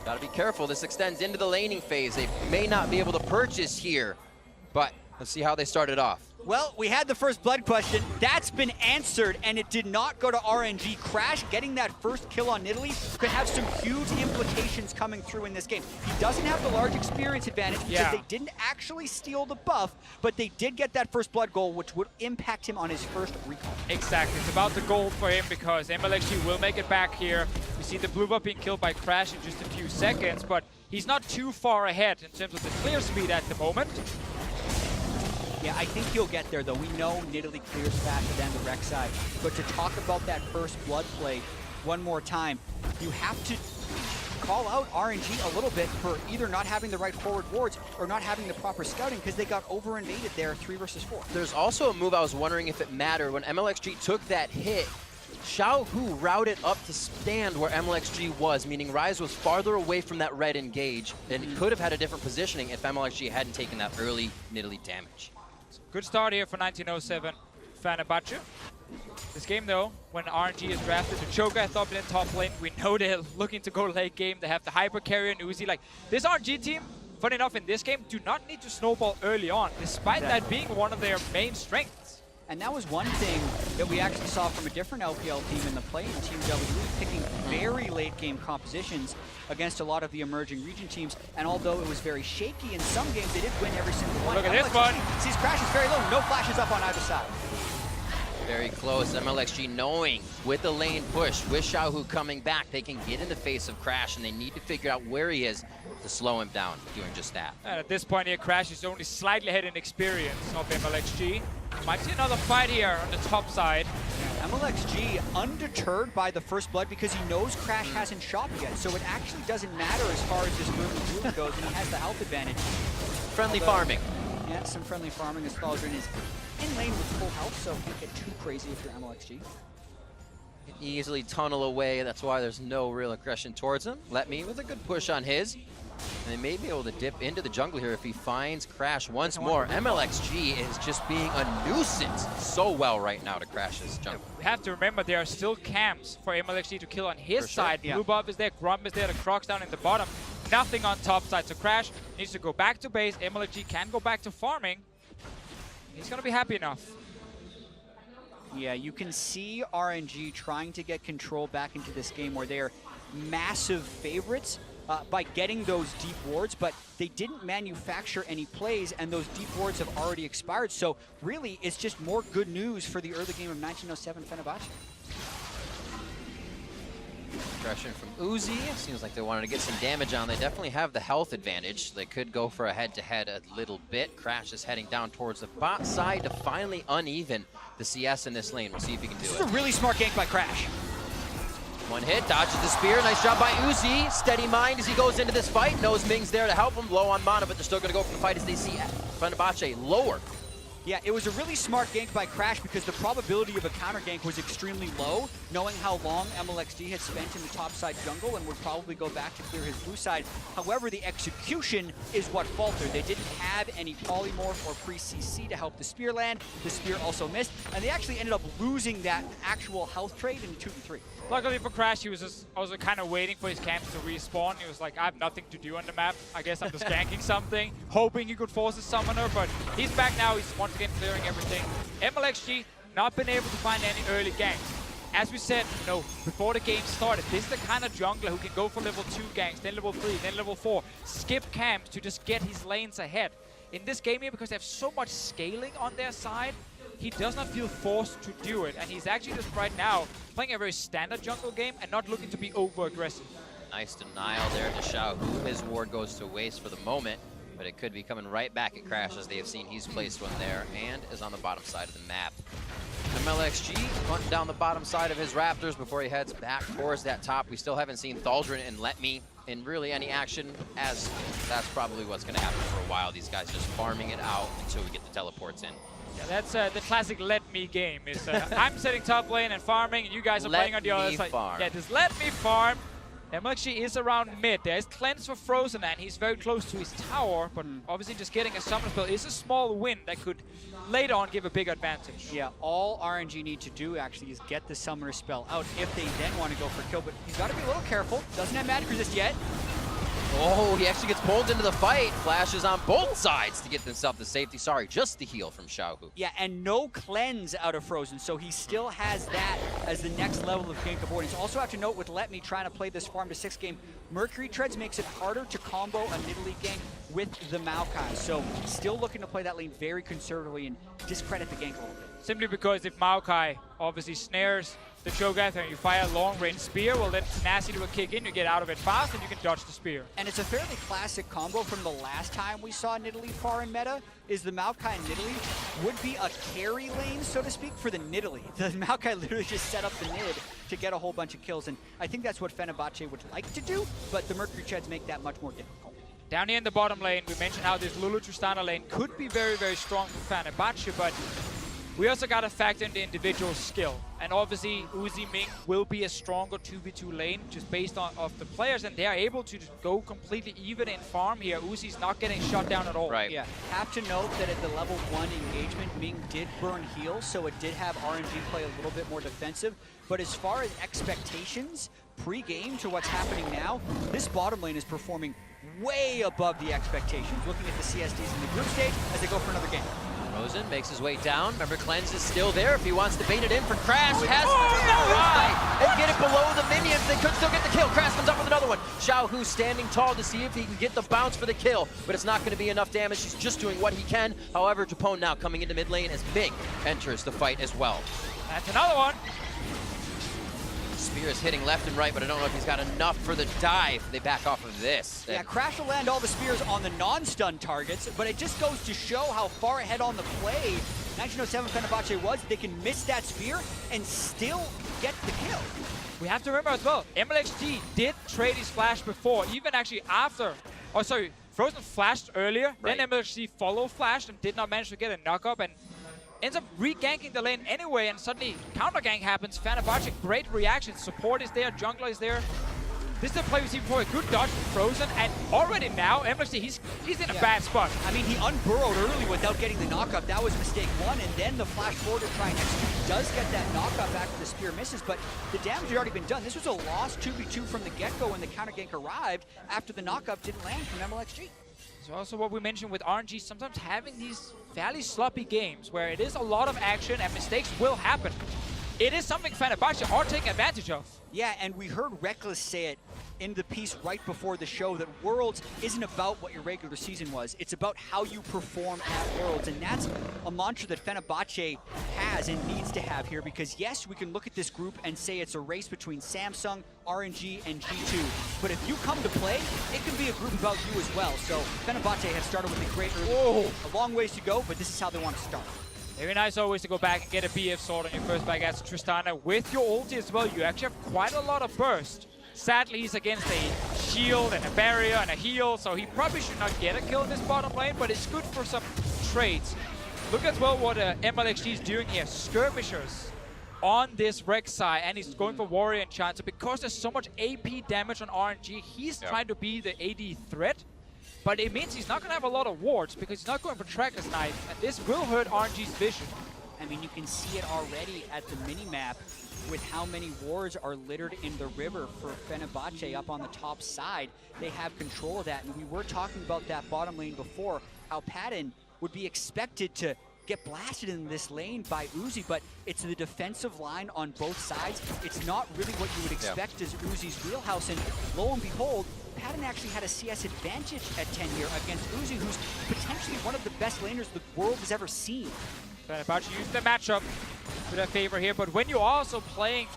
Gotta be careful. This extends into the laning phase. They may not be able to purchase here, but let's see how they started off. Well, we had the First Blood question. That's been answered, and it did not go to RNG. Crash getting that first kill on Nidalee could have some huge implications coming through in this game. He doesn't have the large experience advantage because they didn't actually steal the buff, but they did get that First Blood goal, which would impact him on his first recall. Exactly. It's about the goal for him because MLXG will make it back here. We see the blue buff being killed by Crash in just a few seconds, but he's not too far ahead in terms of the clear speed at the moment. Yeah, I think he'll get there, though. We know Nidalee clears faster than the Rek'Sai. But to talk about that First Blood play one more time, you have to call out RNG a little bit for either not having the right forward wards or not having the proper scouting because they got over-invaded there 3 versus 4. There's also a move I was wondering if it mattered. When MLXG took that hit, Xiaohu routed up to stand where MLXG was, meaning Rise was farther away from that red engage, and it could have had a different positioning if MLXG hadn't taken that early Nidalee damage. Good start here for 1907 Fenerbahce. This game, though, when RNG is drafted, the Cho'Gath top lane, top lane, we know they're looking to go late game. They have the Hyper Carrier and Uzi. Like, this RNG team, funny enough, in this game, do not need to snowball early on, despite that being one of their main strengths. And that was one thing that we actually saw from a different LPL team in the play-in, Team W, picking very late-game compositions against a lot of the emerging region teams. And although it was very shaky in some games, they did win every single one. Look at this one. Sees Crash is very low, no flashes up on either side. Very close. MLXG knowing with the lane push, with Xiaohu coming back, they can get in the face of Crash, and they need to figure out where he is to slow him down, doing just that. And at this point here, Crash is only slightly ahead in experience of MLXG. Might see another fight here on the top side. MLXG undeterred by the first blood because he knows Crash hasn't shot yet, so it actually doesn't matter as far as this movement goes, and he has the health advantage. Friendly farming. Yeah, some friendly farming as Thaldrin is in lane with full health, so can't get too crazy if you're MLXG. Can easily tunnel away, that's why there's no real aggression towards him. Let me with a good push on his. And they may be able to dip into the jungle here if he finds Crash once more. MLXG is just being a nuisance so well right now to Crash's jungle. We have to remember there are still camps for MLXG to kill on his side. Yeah. Blue buff is there, Grump is there, the Croc's down in the bottom. Nothing on top side, so Crash needs to go back to base. MLXG can go back to farming. He's gonna be happy enough. Yeah, you can see RNG trying to get control back into this game where they're massive favorites by getting those deep wards, but they didn't manufacture any plays, and those deep wards have already expired. So really, it's just more good news for the early game of 1907 Fenerbahce. Aggression from Uzi. Seems like they wanted to get some damage on. They definitely have the health advantage. They could go for a head-to-head a little bit. Crash is heading down towards the bot side to finally uneven the CS in this lane. We'll see if he can do it. This is a really smart gank by Crash. One hit, dodges the spear. Nice job by Uzi. Steady mind as he goes into this fight. Knows Ming's there to help him. Low on mana, but they're still going to go for the fight as they see Fenerbahce lower. Yeah, it was a really smart gank by Crash because the probability of a counter gank was extremely low, knowing how long MLXG had spent in the top side jungle and would probably go back to clear his blue side. However, the execution is what faltered. They didn't have any polymorph or pre-CC to help the spear land. The spear also missed, and they actually ended up losing that actual health trade in 2v3. Luckily for Crash, he was just also kind of waiting for his camps to respawn. He was like, I have nothing to do on the map. I guess I'm just ganking something, hoping he could force a summoner, but he's back now. He's once again clearing everything. MLXG not been able to find any early ganks. As we said, before the game started, this is the kind of jungler who can go for level 2 ganks, then level 3, then level 4, skip camps to just get his lanes ahead. In this game here, because they have so much scaling on their side, he does not feel forced to do it, and he's actually just right now playing a very standard jungle game and not looking to be over-aggressive. Nice denial there to Xiaohu. His ward goes to waste for the moment, but it could be coming right back at Crash as they have seen he's placed one there and is on the bottom side of the map. MLXG hunting down the bottom side of his Raptors before he heads back towards that top. We still haven't seen Thaldrin and Let Me in really any action, as that's probably what's going to happen for a while. These guys just farming it out until we get the teleports in. Yeah, that's the classic let me game. Is I'm setting top lane and farming, and you guys are playing on the other side. Farm. Yeah, just let me farm. MLXG is around mid. There's cleanse for Frozen, and he's very close to his tower, but obviously just getting a summon spell is a small win that could later on give a big advantage. Yeah, all RNG need to do actually is get the summoner spell out if they then want to go for kill, but he's got to be a little careful. Doesn't have magic resist yet. Oh, he actually gets pulled into the fight. Flashes on both sides to get himself the safety. Sorry, just the heal from Xiaohu. Yeah, and no cleanse out of Frozen, so he still has that as the next level of gank avoidance. Also have to note with Let Me trying to play this farm to 6 game, Mercury Treads makes it harder to combo a Nidalee gank with the Maokai. So still looking to play that lane very conservatively and discredit the gank a little bit. Simply because if Maokai obviously snares the Cho'Gath and you fire a long-range spear, well then Tenacity will kick in, you get out of it fast, and you can dodge the spear. And it's a fairly classic combo from the last time we saw Nidalee far in meta, is the Maokai and Nidalee would be a carry lane, so to speak, for the Nidalee. The Maokai literally just set up the Nid to get a whole bunch of kills, and I think that's what Fenerbahce would like to do, but the Mercury Treads make that much more difficult. Down here in the bottom lane, we mentioned how this Lulu Tristana lane could be very, very strong for Fenerbahce, but we also got to factor in the individual skill. And obviously, Uzi Ming will be a stronger 2v2 lane just based on of the players, and they are able to go completely even in farm here. Uzi's not getting shut down at all. Right. Yeah. Have to note that at the level 1 engagement, Ming did burn heals, so it did have RNG play a little bit more defensive. But as far as expectations, pre-game to what's happening now, this bottom lane is performing way above the expectations. Looking at the CSDs in the group stage as they go for another game. Frozen makes his way down. Remember, Cleanse is still there if he wants to bait it in for Crash. Has to try and get it below the minions. They could still get the kill. Crash comes up with another one. Xiaohu standing tall to see if he can get the bounce for the kill, but it's not going to be enough damage. He's just doing what he can. However, Japone now coming into mid lane as Ming enters the fight as well. That's another one. Spear is hitting left and right, but I don't know if he's got enough for the dive. They back off of this. Yeah, Crash will land all the spears on the non-stun targets, but it just goes to show how far ahead on the play 1907 Fenerbahce was. They can miss that spear and still get the kill. We have to remember as well, MLXG did trade his flash before, even actually after. Oh, sorry, Frozen flashed earlier, then MLXG follow flashed and did not manage to get a knock-up and ends up re-ganking the lane anyway, and suddenly counter-gank happens. Fenerbahce, great reaction. Support is there, jungler is there. This is the play we've seen before, a good dodge from Frozen, and already now, MLXG, he's in a bad spot. I mean, he unburrowed early without getting the knockup. That was mistake one, and then the flash forward to try and execute does get that knockup after the spear misses, but the damage had already been done. This was a lost 2v2 from the get-go when the counter-gank arrived after the knockup didn't land from MLXG. It's also what we mentioned with RNG, sometimes having these fairly sloppy games where it is a lot of action and mistakes will happen. It is something Fenerbahce are taking advantage of. Yeah, and we heard Reckless say it in the piece right before the show that Worlds isn't about what your regular season was. It's about how you perform at Worlds, and that's a mantra that Fenerbahce has and needs to have here, because yes, we can look at this group and say it's a race between Samsung, RNG, and G2, but if you come to play, it can be a group about you as well. So Fenerbahce have started with a great early, a long ways to go, but this is how they want to start. Very nice always to go back and get a BF sword on your first back as Tristana. With your ulti as well, you actually have quite a lot of burst. Sadly, he's against a shield and a barrier and a heal, so he probably should not get a kill in this bottom lane, but it's good for some trades. Look as well what MLXG is doing here. Skirmishers on this Rek'Sai, and he's going for Warrior Enchant. So because there's so much AP damage on RNG, he's trying to be the AD threat. But it means he's not going to have a lot of wards because he's not going for Tracker's Knife, and this will hurt RNG's vision. I mean, you can see it already at the mini-map with how many wards are littered in the river for Fenerbahce up on the top side. They have control of that, and we were talking about that bottom lane before, how Patton would be expected to get blasted in this lane by Uzi, but it's the defensive line on both sides. It's not really what you would expect as Uzi's wheelhouse, and lo and behold, Patton actually had a CS advantage at 10 here against Uzi, who's potentially one of the best laners the world has ever seen. Fenerbahce used the matchup to their favor here, but when you're also playing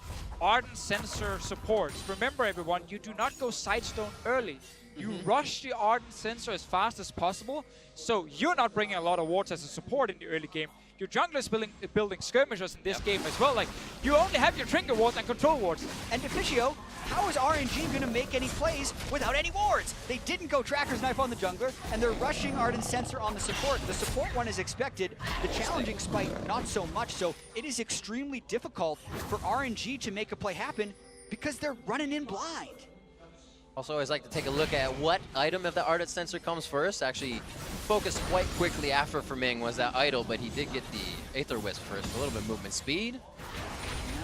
Ardent Sensor supports, remember everyone, you do not go Sidestone early. You rush the Ardent Sensor as fast as possible, so you're not bringing a lot of wards as a support in the early game. Your jungler is building skirmishers in this game as well. Like, you only have your trinket wards and control wards. And Deficio, how is RNG going to make any plays without any wards? They didn't go Tracker's Knife on the jungler, and they're rushing Ardent Sensor on the support. The support one is expected, the challenging spike not so much, so it is extremely difficult for RNG to make a play happen because they're running in blind. Also, I always like to take a look at what item of the Ardent Sensor comes first. Actually, focused quite quickly after for Ming was that idol, but he did get the Aether Wisp first. A little bit of movement speed,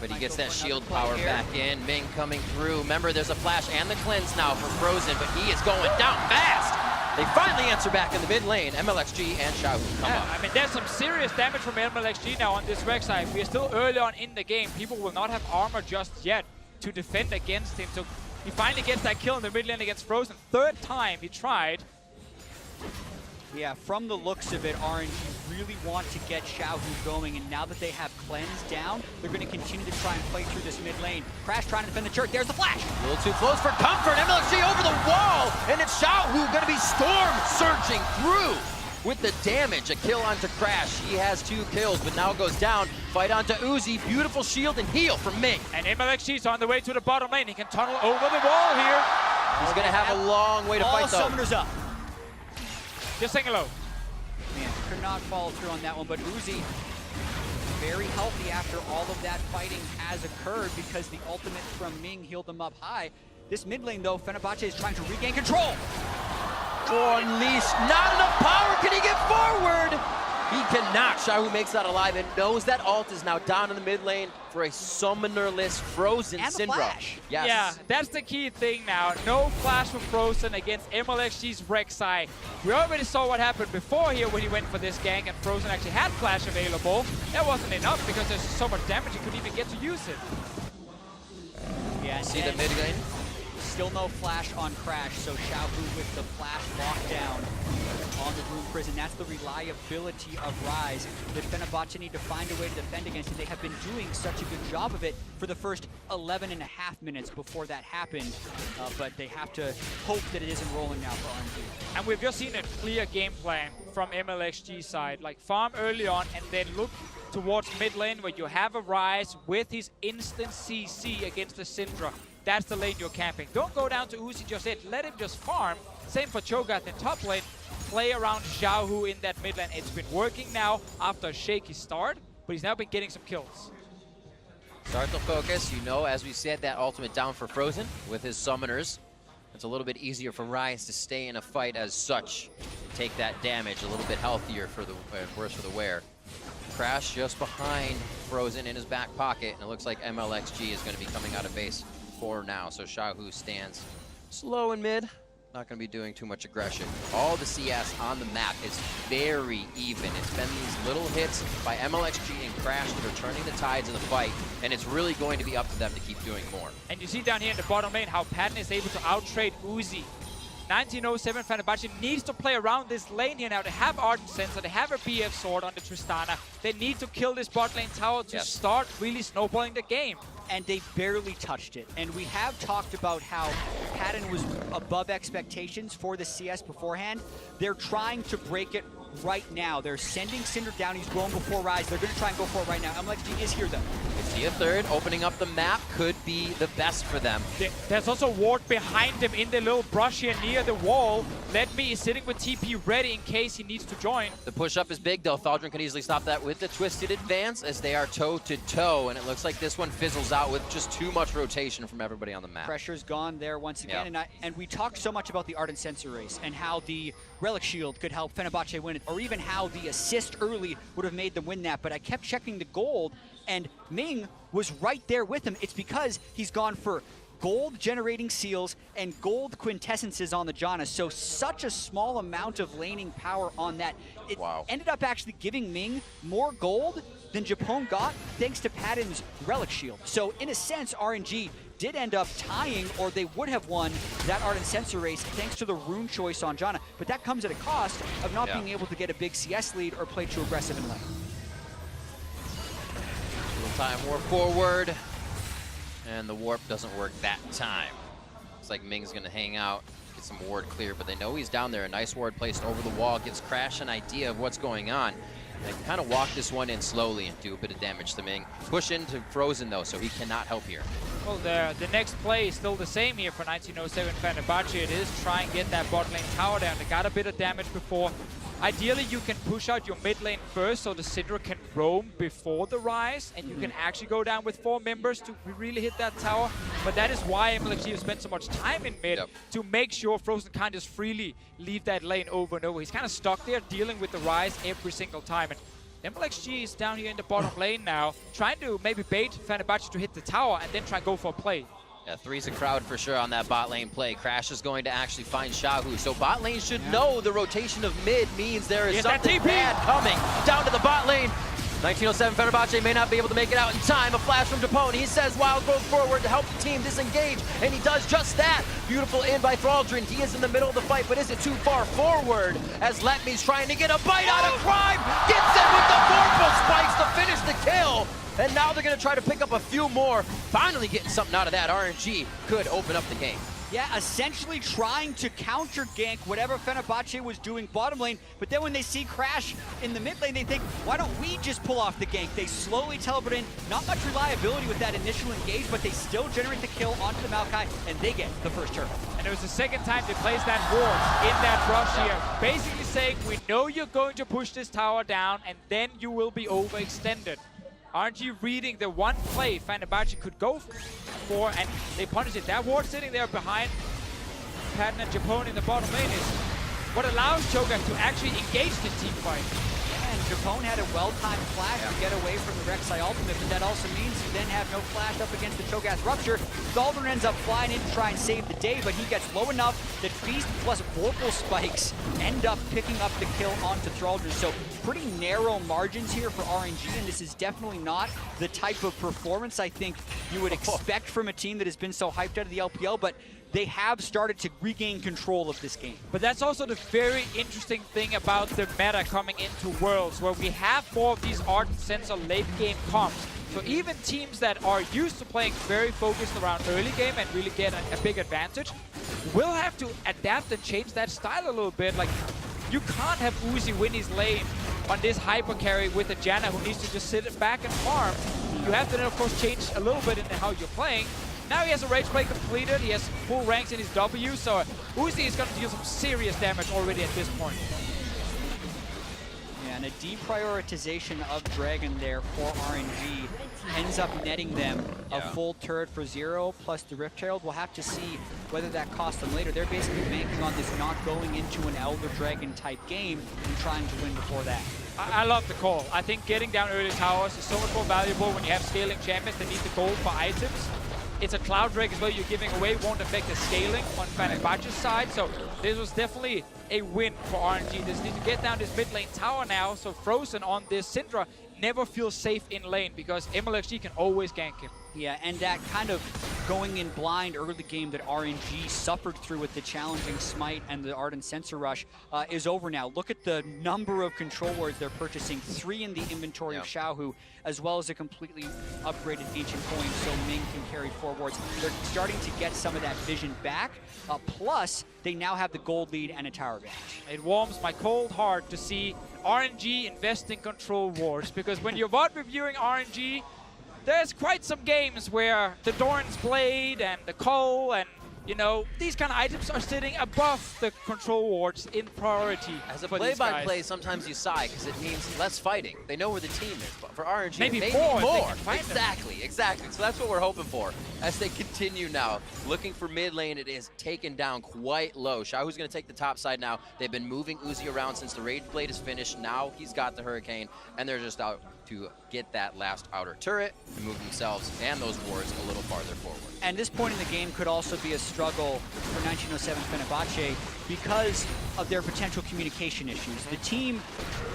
but he gets that shield power back in. Ming coming through. Remember, there's a flash and the cleanse now for Frozen, but he is going down fast. They finally answer back in the mid lane. MLXG and Xiaohu come up. I mean, there's some serious damage from MLXG now on this Rek'Sai. We are still early on in the game. People will not have armor just yet to defend against him. So he finally gets that kill in the mid lane against Frozen. Third time he tried. Yeah, from the looks of it, RNG really want to get Xiaohu going, and now that they have Cleanse down, they're going to continue to try and play through this mid lane. Crash trying to defend the turret. There's the flash. A little too close for comfort. MLXG over the wall, and it's Xiaohu going to be storm surging through with the damage. A kill onto Crash. He has 2 kills, but now goes down. Fight onto Uzi. Beautiful shield and heal from Ming. And MLXG's on the way to the bottom lane. He can tunnel over the wall here. He's going to have a long way to fight, though. All summoners up. Just saying hello. Man, could not follow through on that one, but Uzi very healthy after all of that fighting has occurred because the ultimate from Ming healed them up high. This mid lane, though, Fenerbahce is trying to regain control. Oh, Unleash, not enough power. Can he get forward? He cannot. Xiaohu makes that alive and knows that ult is now down in the mid lane for a summonerless Frozen and Syndra. Flash. Yes. Yeah, that's the key thing now. No flash from Frozen against MLXG's Rek'Sai. We already saw what happened before here when he went for this gank and Frozen actually had flash available. That wasn't enough because there's so much damage he couldn't even get to use it. Yeah, see the mid lane? Still no flash on Crash, so Xiaohu with the flash lockdown on the Rune Prison. That's the reliability of Rise that Fenerbahce need to find a way to defend against, and they have been doing such a good job of it for the first 11.5 minutes before that happened, but they have to hope that it isn't rolling now for RNG. And we've just seen a clear game plan from MLXG side, like farm early on and then look towards mid lane where you have a Rise with his instant CC against the Syndra. That's the lane you're camping. Don't go down to Uzi just yet. Let him just farm. Same for Cho'Gath in top lane. Play around Xiaohu in that mid lane. It's been working now after a shaky start, but he's now been getting some kills. Start to focus. You know, as we said, that ultimate down for Frozen with his summoners. It's a little bit easier for Rise to stay in a fight as such. Take that damage, a little bit healthier for the worse for the wear. Crash just behind Frozen in his back pocket, and it looks like MLXG is going to be coming out of base for now. So Xiaohu stands slow in mid, not going to be doing too much aggression. All the CS on the map is very even. It's been these little hits by MLXG and Crash that are turning the tides of the fight, and it's really going to be up to them to keep doing more. And you see down here in the bottom lane how Patton is able to outtrade Uzi. 1907 Fenerbahce needs to play around this lane here now. They have Ardent Sensor, they have a BF Sword on the Tristana. They need to kill this bot lane tower to start really snowballing the game. And they barely touched it. And we have talked about how Patton was above expectations for the CS beforehand. They're trying to break it right now. They're sending Cinder down. He's going before Rise. They're going to try and go for it right now. MLXG is here, though. We see a third. Opening up the map could be the best for them. There's also ward behind him in the little brush here near the wall. Let Me is sitting with TP ready in case he needs to join. The push-up is big, though. Thaldron can easily stop that with the Twisted Advance as they are toe-to-toe, and it looks like this one fizzles out with just too much rotation from everybody on the map. Pressure's gone there once again, and we talked so much about the Ardent Sensor race and how the Relic Shield could help Fenerbahce win it, or even how the assist early would have made them win that, but I kept checking the gold, and Ming was right there with him. It's because he's gone for gold generating seals and gold quintessences on the Janna, so such a small amount of laning power on that. It ended up actually giving Ming more gold than Japón got thanks to Patton's Relic Shield. So in a sense, RNG did end up tying, or they would have won that Ardent Sensor race thanks to the rune choice on Janna, but that comes at a cost of not being able to get a big CS lead or play too aggressive in lane. Time warp forward. And the warp doesn't work that time. Looks like Ming's gonna hang out, get some ward clear, but they know he's down there. A nice ward placed over the wall gives Crash an idea of what's going on. They can kind of walk this one in slowly and do a bit of damage to Ming. Push into Frozen though, so he cannot help here. Well, the next play is still the same here for 1907 Fenerbahce. It is try and get that bot lane tower down. They got a bit of damage before. Ideally, you can push out your mid lane first so the Syndra can roam before the Rise, and you can actually go down with 4 members to really hit that tower. But that is why MLXG have spent so much time in mid to make sure Frozen can't just freely leave that lane over and over. He's kind of stuck there dealing with the Rise every single time. And MLXG is down here in the bottom lane now, trying to maybe bait Fenerbahce to hit the tower and then try and go for a play. Yeah, 3's a crowd for sure on that bot lane play. Crash is going to actually find Xiaohu. So bot lane should know the rotation of mid means there is something bad coming down to the bot lane. 1907 Fenerbahce may not be able to make it out in time. A flash from Japón. He says Wild goes forward to help the team disengage, and he does just that. Beautiful in by Thaldron. He is in the middle of the fight, but is it too far forward as Letme's trying to get a bite out of Crime? Gets it with the Vorpal spikes to finish the kill. And now they're going to try to pick up a few more. Finally getting something out of that. RNG could open up the game. Yeah, essentially trying to counter gank whatever Fenerbahce was doing bottom lane, but then when they see Crash in the mid lane, they think, why don't we just pull off the gank? They slowly teleport in. Not much reliability with that initial engage, but they still generate the kill onto the Maokai, and they get the first turn. And it was the second time they placed that ward in that rush here. Basically saying, we know you're going to push this tower down, and then you will be overextended. RNG reading the one play Fenerbahce could go for, and they punish it. That ward sitting there behind Patton and Japón in the bottom lane is what allows Cho'Gath to actually engage the team fight. And Chapone had a well-timed flash to get away from the Rek'Sai ultimate, but that also means you then have no flash up against the Cho'Gath Rupture. Galdern ends up flying in to try and save the day, but he gets low enough that Feast plus Vorpal Spikes end up picking up the kill onto Thraldress. So pretty narrow margins here for RNG, and this is definitely not the type of performance I think you would expect from a team that has been so hyped out of the LPL, but they have started to regain control of this game. But that's also the very interesting thing about the meta coming into Worlds, where we have more of these Ardent Sensor late game comps. So even teams that are used to playing very focused around early game and really get a big advantage will have to adapt and change that style a little bit. Like, you can't have Uzi win his lane on this hyper carry with a Janna who needs to just sit back and farm. You have to then of course change a little bit in how you're playing. Now he has a Rage Play completed, he has full ranks in his W, so Uzi is going to deal some serious damage already at this point. Yeah, and a deprioritization of Dragon there for RNG ends up netting them a full turret for 0 plus the Rift Herald. We'll have to see whether that costs them later. They're basically banking on this not going into an Elder Dragon type game and trying to win before that. I love the call. I think getting down early towers is so much more valuable when you have scaling champions that need the gold for items. It's a Cloud Drake as well you're giving away, won't affect the scaling on Fenerbahce's side, so this was definitely a win for RNG. They just need to get down this mid lane tower now, so Frozen on this Syndra never feels safe in lane because MLXG can always gank him. Yeah, and that kind of going in blind early game that RNG suffered through with the challenging Smite and the Ardent Sensor Rush is over now. Look at the number of control wards they're purchasing, 3 in the inventory of Xiaohu, as well as a completely upgraded Ancient Coin so Ming can carry 4 wards. They're starting to get some of that vision back, plus they now have the gold lead and a tower advantage. It warms my cold heart to see RNG invest in control wards, because when you're VOD reviewing RNG, there's quite some games where the Doran's Blade and the Cole and, you know, these kind of items are sitting above the control wards in priority. As a play-by-play, sometimes you sigh because it means less fighting. They know where the team is, but for RNG, maybe more. Exactly. So that's what we're hoping for as they continue now. Looking for mid lane, it is taken down quite low. Xiaohu's going to take the top side now. They've been moving Uzi around since the Rage Blade is finished. Now he's got the Hurricane, and they're just out to get that last outer turret and move themselves and those wards a little farther forward. And this point in the game could also be a struggle for 1907 Fenerbahce because of their potential communication issues. The team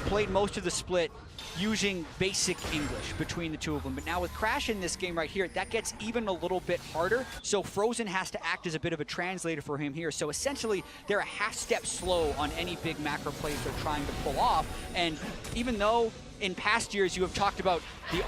played most of the split using basic English between the two of them, but now with Crash in this game right here, that gets even a little bit harder, so Frozen has to act as a bit of a translator for him here. So essentially, they're a half step slow on any big macro plays they're trying to pull off, and even though in past years you have talked about the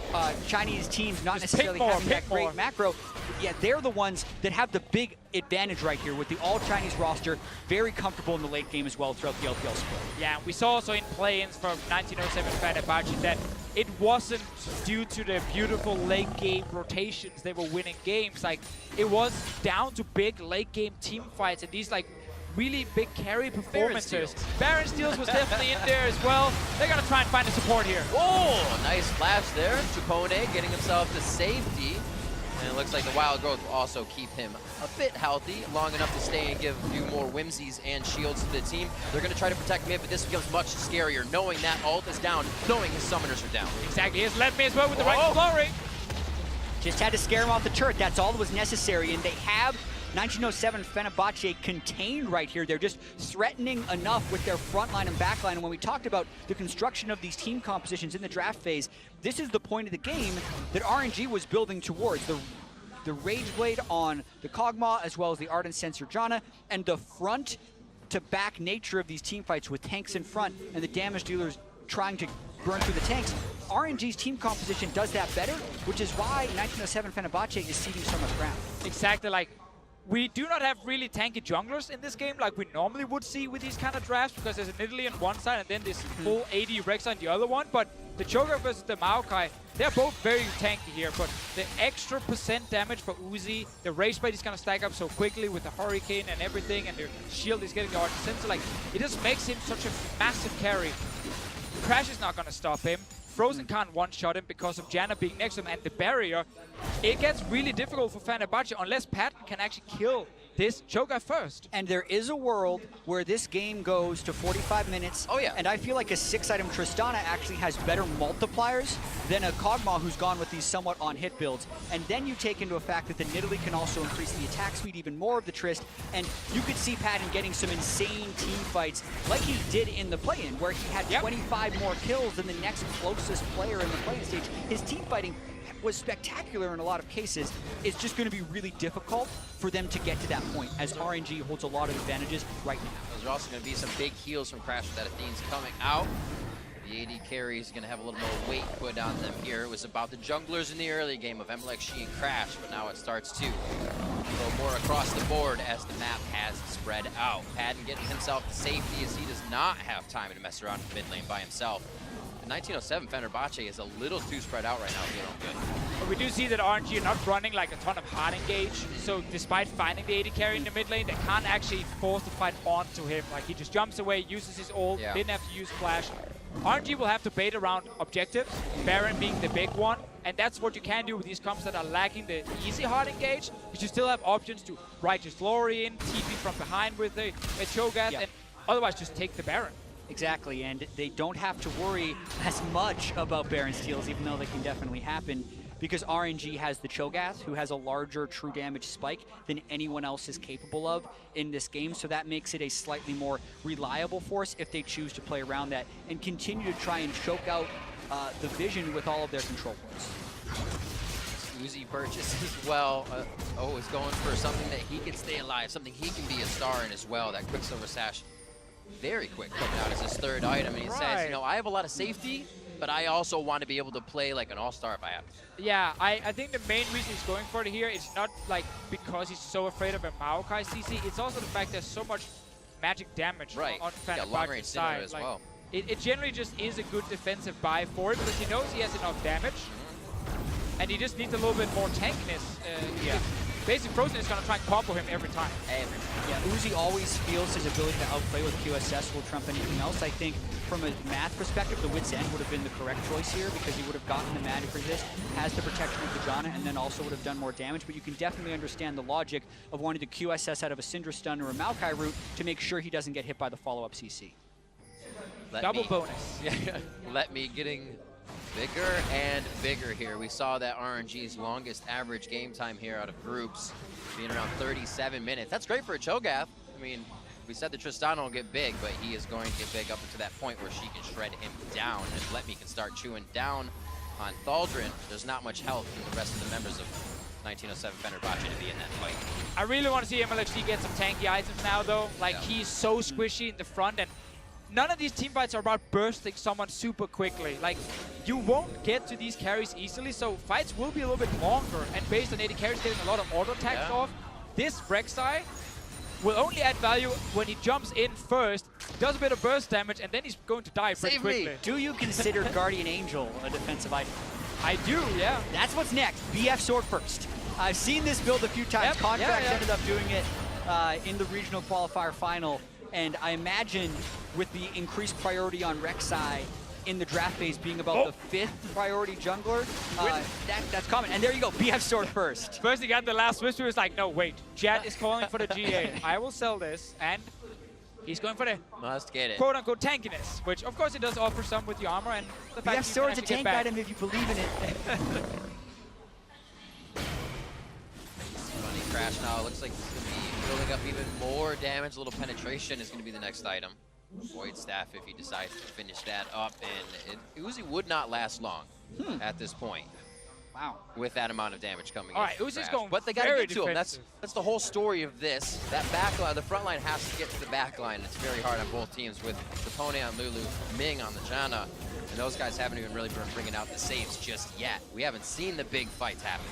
Chinese teams not necessarily having that great macro, yeah, they're the ones that have the big advantage right here with the all-Chinese roster, very comfortable in the late game as well throughout the LPL split. Yeah, we saw also in play-ins from 1907 Fenerbahce that it wasn't due to the beautiful late game rotations they were winning games. Like, it was down to big late game team fights and these like really big carry performances. Baron Steals was definitely in there as well. They're gonna try and find the support here. Oh, nice flash there. Chapone getting himself to safety. And it looks like the Wild Growth will also keep him a bit healthy, long enough to stay and give a few more whimsies and shields to the team. They're going to try to protect mid, but this becomes much scarier, knowing that ult is down, knowing his summoners are down. Exactly, he's led me as well with the right to glory. Just had to scare him off the turret, that's all that was necessary, and they have 1907 Fenerbahce contained right here. They're just threatening enough with their front line and back line. And when we talked about the construction of these team compositions in the draft phase, this is the point of the game that RNG was building towards. The Rage Blade on the Kog'Maw, as well as the Ardent Sensor Janna, and the front to back nature of these team fights with tanks in front and the damage dealers trying to burn through the tanks. RNG's team composition does that better, which is why 1907 Fenerbahce is ceding so much ground. Exactly, like, we do not have really tanky junglers in this game like we normally would see with these kind of drafts, because there's an Italy on one side and then this full 80 Rex on the other one. But the Cho'Gath versus the Maokai, they're both very tanky here, but the extra % damage for Uzi, the Rage Blade is going to stack up so quickly with the Hurricane and everything, and their shield is getting the Ardent Sensor. Like, it just makes him such a massive carry. Crash is not going to stop him. Frozen can't one-shot him because of Janna being next to him and the barrier. It gets really difficult for Fenerbahce unless Patton can actually kill this Cho'Gath first. And there is a world where this game goes to 45 minutes. Oh, yeah. And I feel like a 6-item Tristana actually has better multipliers than a Kog'Maw who's gone with these somewhat on-hit builds. And then you take into effect that the Nidalee can also increase the attack speed even more of the Trist. And you could see Patton getting some insane team fights like he did in the play-in, where he had 25 more kills than the next closest player in the play-in stage. His team fighting was spectacular in a lot of cases. It's just going to be really difficult for them to get to that point, as RNG holds a lot of advantages right now. Those are also going to be some big heals from Crash with that Athene's coming out. The AD carry is going to have a little more weight put on them here. It was about the junglers in the early game of Emlek, Shi, and Crash, but now it starts to go more across the board as the map has spread out. Patton getting himself to safety as he does not have time to mess around in mid lane by himself. The 1907 Fenerbahce is a little too spread out right now, feeling good. But we do see that RNG are not running like a ton of hard engage, so despite finding the AD carry in the mid lane, they can't actually force the fight onto him. Like, he just jumps away, uses his ult, didn't have to use flash. RNG will have to bait around objectives, Baron being the big one, and that's what you can do with these comps that are lacking the easy hard engage, because you still have options to Righteous Glory in, TP from behind with the Cho'Gath, and otherwise just take the Baron. Exactly, and they don't have to worry as much about Baron steals, even though they can definitely happen, because RNG has the Cho'Gath, who has a larger true damage spike than anyone else is capable of in this game, so that makes it a slightly more reliable force if they choose to play around that and continue to try and choke out the vision with all of their control points. Uzi purchase as well. Is going for something that he can stay alive, something he can be a star in as well. That Quicksilver Sash, very quick coming out as his third item. And he says, you know, I have a lot of safety, but I also want to be able to play like an all-star if I have to. Yeah, I think the main reason he's going for it here is not like because he's so afraid of a Maokai CC. It's also the fact there's so much magic damage on Fenerbahce's side. As well. It generally just is a good defensive buy for him because he knows he has enough damage. And he just needs a little bit more tankiness. Basically, Frozen is going to try and combo him every time. Yeah, Uzi always feels his ability to outplay with QSS will trump anything else. I think from a math perspective, the Wit's End would have been the correct choice here because he would have gotten the magic resist, has the protection of the Janna, and then also would have done more damage. But you can definitely understand the logic of wanting to QSS out of a Syndra stun or a Maokai route to make sure he doesn't get hit by the follow-up CC. Double bonus. Let me getting bigger and bigger here. We saw that RNG's longest average game time here out of groups being around 37 minutes. That's great for a Cho'Gath. I mean, we said the Tristana will get big, but he is going to get big up to that point where she can shred him down, and Let Me can start chewing down on Thaldrin. There's not much health in the rest of the members of 1907 Fenerbahce to be in that fight. I really want to see MLXD get some tanky items now, though. Like, he's so squishy in the front, and none of these team fights are about bursting someone super quickly. Like, you won't get to these carries easily, so fights will be a little bit longer. And based on AD carries getting a lot of auto attacks off, this Rek'Sai will only add value when he jumps in first, does a bit of burst damage, and then he's going to die pretty quickly. Do you consider Guardian Angel a defensive item? I do, yeah. That's what's next. BF Sword first. I've seen this build a few times. Contracts ended up doing it in the regional qualifier final. And I imagine with the increased priority on Rek'Sai in the draft phase being about the 5th priority jungler, that's common. And there you go, BF Sword first. First he got the last whisper, was like, no, wait, Jet is calling for the GA. I will sell this, and he's going for the must get it quote-unquote tankiness, which of course it does offer some with the armor and the fact BF Sword's a tank item if you believe in it. Funny Crash now. It looks like he's going to be building up even more damage. A little penetration is going to be the next item. Void Staff if he decides to finish that up. And Uzi would not last long at this point. Wow. With that amount of damage coming in. All right, Uzi's going but they got to get to him. That's the whole story of this. That backline, the front line has to get to the backline. It's very hard on both teams with Capone on Lulu, Ming on the Janna. And those guys haven't even really been bringing out the saves just yet. We haven't seen the big fights happen.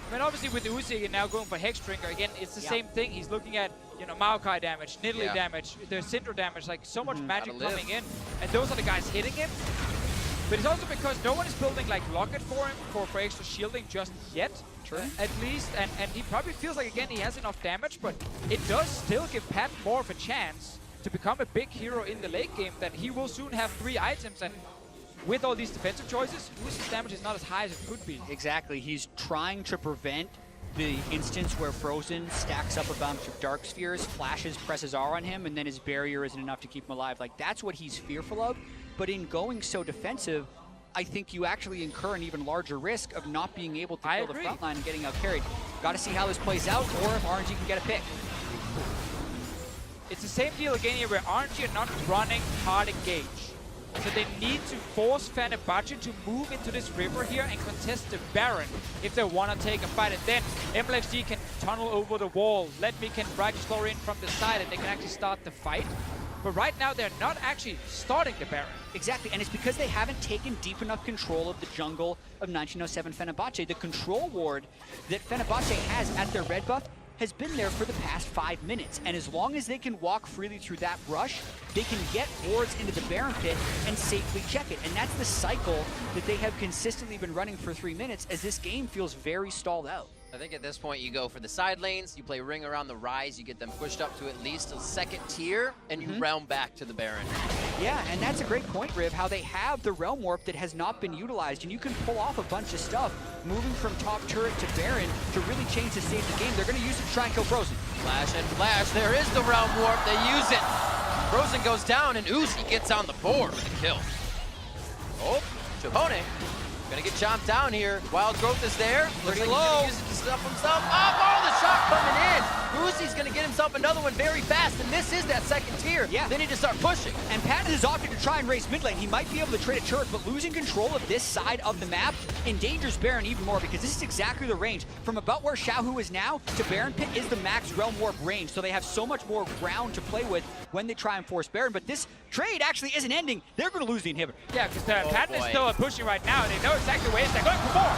I mean, obviously with Uzi now going for Hex Drinker, again, it's the same thing. He's looking at, you know, Maokai damage, Nidalee damage, there's Syndra damage, like so much magic coming in. And those are the guys hitting him. But it's also because no one is building like Locket for him for extra shielding just yet, at least. And he probably feels like, again, he has enough damage, but it does still give Pat more of a chance to become a big hero in the late game, that he will soon have 3 items. And with all these defensive choices, Uzi's damage is not as high as it could be. Exactly. He's trying to prevent the instance where Frozen stacks up a bunch of Dark Spheres, flashes, presses R on him, and then his barrier isn't enough to keep him alive. Like, that's what he's fearful of. But in going so defensive, I think you actually incur an even larger risk of not being able to kill the front line and getting out carried. Got to see how this plays out, or if RNG can get a pick. It's the same deal again here where RNG are not running hard engage. So they need to force Fenerbahce to move into this river here and contest the Baron if they want to take a fight. And then MLXG can tunnel over the wall. Letme can right explore in from the side and they can actually start the fight. But right now they're not actually starting the Baron. Exactly, and it's because they haven't taken deep enough control of the jungle of 1907 Fenerbahce. The control ward that Fenerbahce has at their red buff has been there for the past 5 minutes. And as long as they can walk freely through that brush, they can get wards into the Baron pit and safely check it. And that's the cycle that they have consistently been running for 3 minutes as this game feels very stalled out. I think at this point you go for the side lanes, you play ring around the Rise, you get them pushed up to at least a second tier, and you realm back to the Baron. Yeah, and that's a great point, Riv, how they have the Realm Warp that has not been utilized, and you can pull off a bunch of stuff, moving from top turret to Baron to really change the state of the game. They're going to use it to try and kill Frozen. Flash and flash, there is the Realm Warp, they use it. Frozen goes down, and Uzi gets on the board with a kill. Oh, Chapone. Gonna get chomped down here. Wild Growth is there. Pretty low. Use it to stuff himself up. Oh, the shot coming in. Uzi's gonna get himself another one very fast, and this is that second tier. Yeah. They need to start pushing. And Patton has opted to try and race mid lane. He might be able to trade a turret, but losing control of this side of the map endangers Baron even more because this is exactly the range. From about where Xiaohu is now to Baron pit is the max Realm Warp range, so they have so much more ground to play with when they try and force Baron. But this trade actually isn't ending. They're gonna lose the inhibitor. Yeah, because Patton is still pushing right now. They know exactly where they're going for more.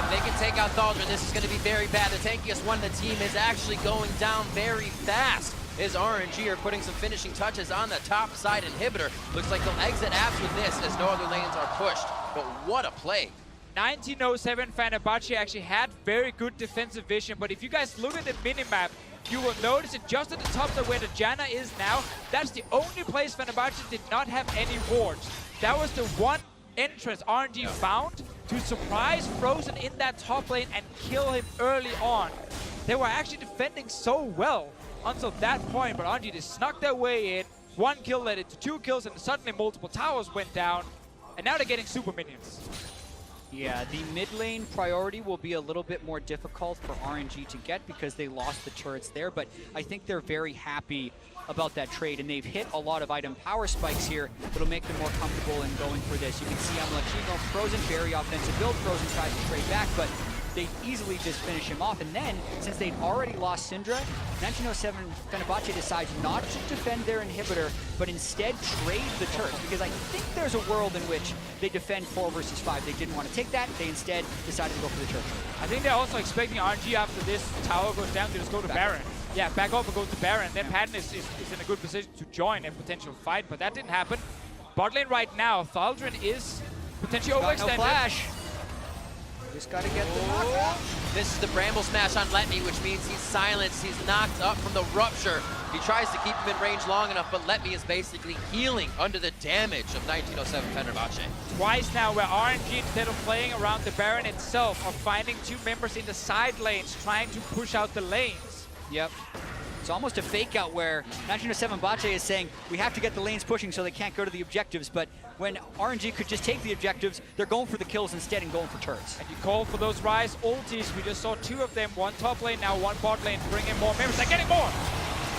If they can take out Thaldrin, this is going to be very bad. The tankiest one in the team is actually going down very fast. As RNG are putting some finishing touches on the top side inhibitor. Looks like they'll exit apps with this as no other lanes are pushed. But what a play. 1907 Fenerbahce actually had very good defensive vision, but if you guys look at the minimap, you will notice that just at the top of where the Janna is now, that's the only place Fenerbahce did not have any wards. That was the one entrance RNG found to surprise Frozen in that top lane and kill him early on. They were actually defending so well until that point, but RNG just snuck their way in. One kill led into 2 kills, and suddenly multiple towers went down, and now they're getting super minions. Yeah, the mid lane priority will be a little bit more difficult for RNG to get because they lost the turrets there, but I think they're very happy about that trade, and they've hit a lot of item power spikes here that'll make them more comfortable in going for this. You can see MLXG going Frozen, very offensive build. Frozen tries to trade back, but they easily just finish him off. And then, since they'd already lost Syndra, 1907 Fenerbahce decides not to defend their inhibitor, but instead trade the turrets, because I think there's a world in which they defend 4 versus 5. They didn't want to take that. They instead decided to go for the turret. I think they're also expecting RNG after this tower goes down to just go to Baron. Yeah, back up and go to Baron. Then Patton is in a good position to join a potential fight, but that didn't happen. Bot lane right now, Thaldrin is potentially overextended. No flash. Just gotta get the knockout. This is the Bramble Smash on Letme, which means he's silenced. He's knocked up from the Rupture. He tries to keep him in range long enough, but Letme is basically healing under the damage of 1907 Fenerbahce. Twice now where RNG, instead of playing around the Baron itself, are finding 2 members in the side lanes, trying to push out the lanes. Yep. It's almost a fake out where 1907 Bache is saying we have to get the lanes pushing so they can't go to the objectives, but when RNG could just take the objectives, they're going for the kills instead and going for turrets. And you call for those Rise ultis. We just saw 2 of them, 1 top lane, now 1 bot lane, bring in more members. They're getting more!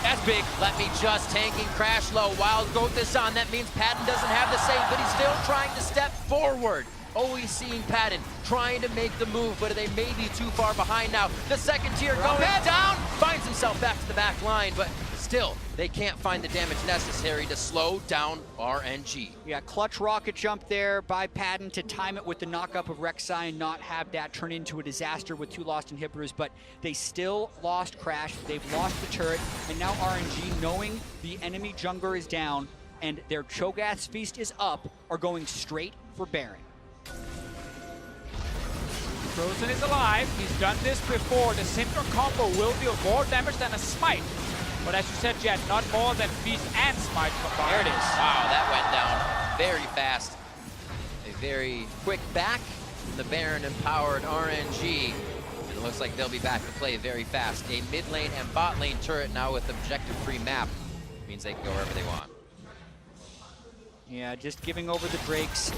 That's big. Letme just tanking Crash Low. Wild Growth is on. That means Patton doesn't have the save, but he's still trying to step forward. Always seeing Patton trying to make the move, but they may be too far behind now. The second tier going down, finds himself back to the back line, but still, they can't find the damage necessary to slow down RNG. Yeah, clutch rocket jump there by Patton to time it with the knockup of Rek'Sai and not have that turn into a disaster with 2 lost inhibitors, but they still lost Crash, they've lost the turret, and now RNG, knowing the enemy jungler is down and their Cho'Gath's Feast is up, are going straight for Baron. Frozen is alive. He's done this before. The Syndra combo will deal more damage than a Smite. But as you said, Jet, not more than Feast and Smite combined. There it is. Wow, that went down very fast. A very quick back from the Baron empowered RNG. it looks like they'll be back to play very fast. A mid lane and bot lane turret now with objective-free map. Means they can go wherever they want. Yeah, just giving over the Drakes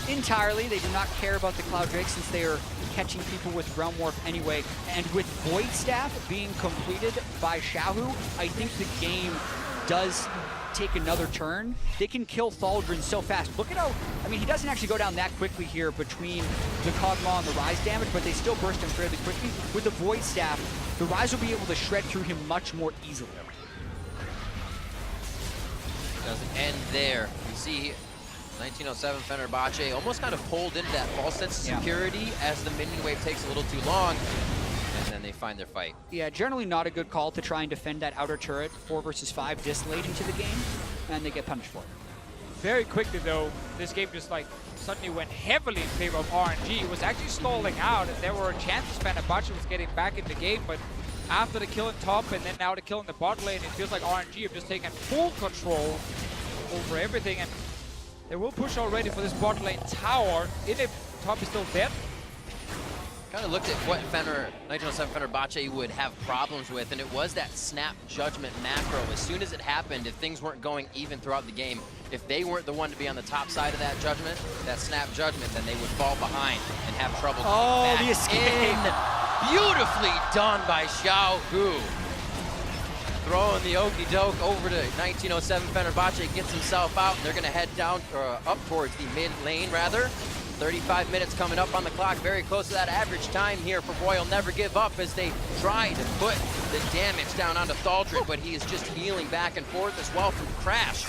entirely. They do not care about the Cloud Drake since they are catching people with Realm Warp anyway. And with Void Staff being completed by Xiaohu, I think the game does take another turn. They can kill Thaldrun so fast. Look at how, I mean, he doesn't actually go down that quickly here between the Kog'Maw and the Rise damage, but they still burst him fairly quickly. With the Void Staff, the Rise will be able to shred through him much more easily. Doesn't end there. You see 1907 Fenerbahce almost kind of pulled into that false sense of security as the minion wave takes a little too long, and then they find their fight. Yeah, generally not a good call to try and defend that outer turret 4 versus 5 this late into the game, and they get punished for it. Very quickly though, this game just like suddenly went heavily in favor of RNG. It was actually stalling out, and there were chances Fenerbahce was getting back in the game, but after the kill in top and then now the kill in the bot lane, it feels like RNG have just taken full control over everything, and they will push already for this bot lane tower. Inib top is still dead. Kind of looked at what 1907 Fenerbahce would have problems with, and it was that snap judgment macro. As soon as it happened, if things weren't going even throughout the game, if they weren't the one to be on the top side of that judgment, that snap judgment, then they would fall behind and have trouble coming back the escape. Beautifully done by Xiaohu. Throwing the okie doke over to 1907 Fenerbahce, gets himself out, and they're going to head down, up towards the mid lane rather. 35 minutes coming up on the clock, very close to that average time here for Royal Never Give Up as they try to put the damage down onto Thaldrun, but he is just healing back and forth as well from Crash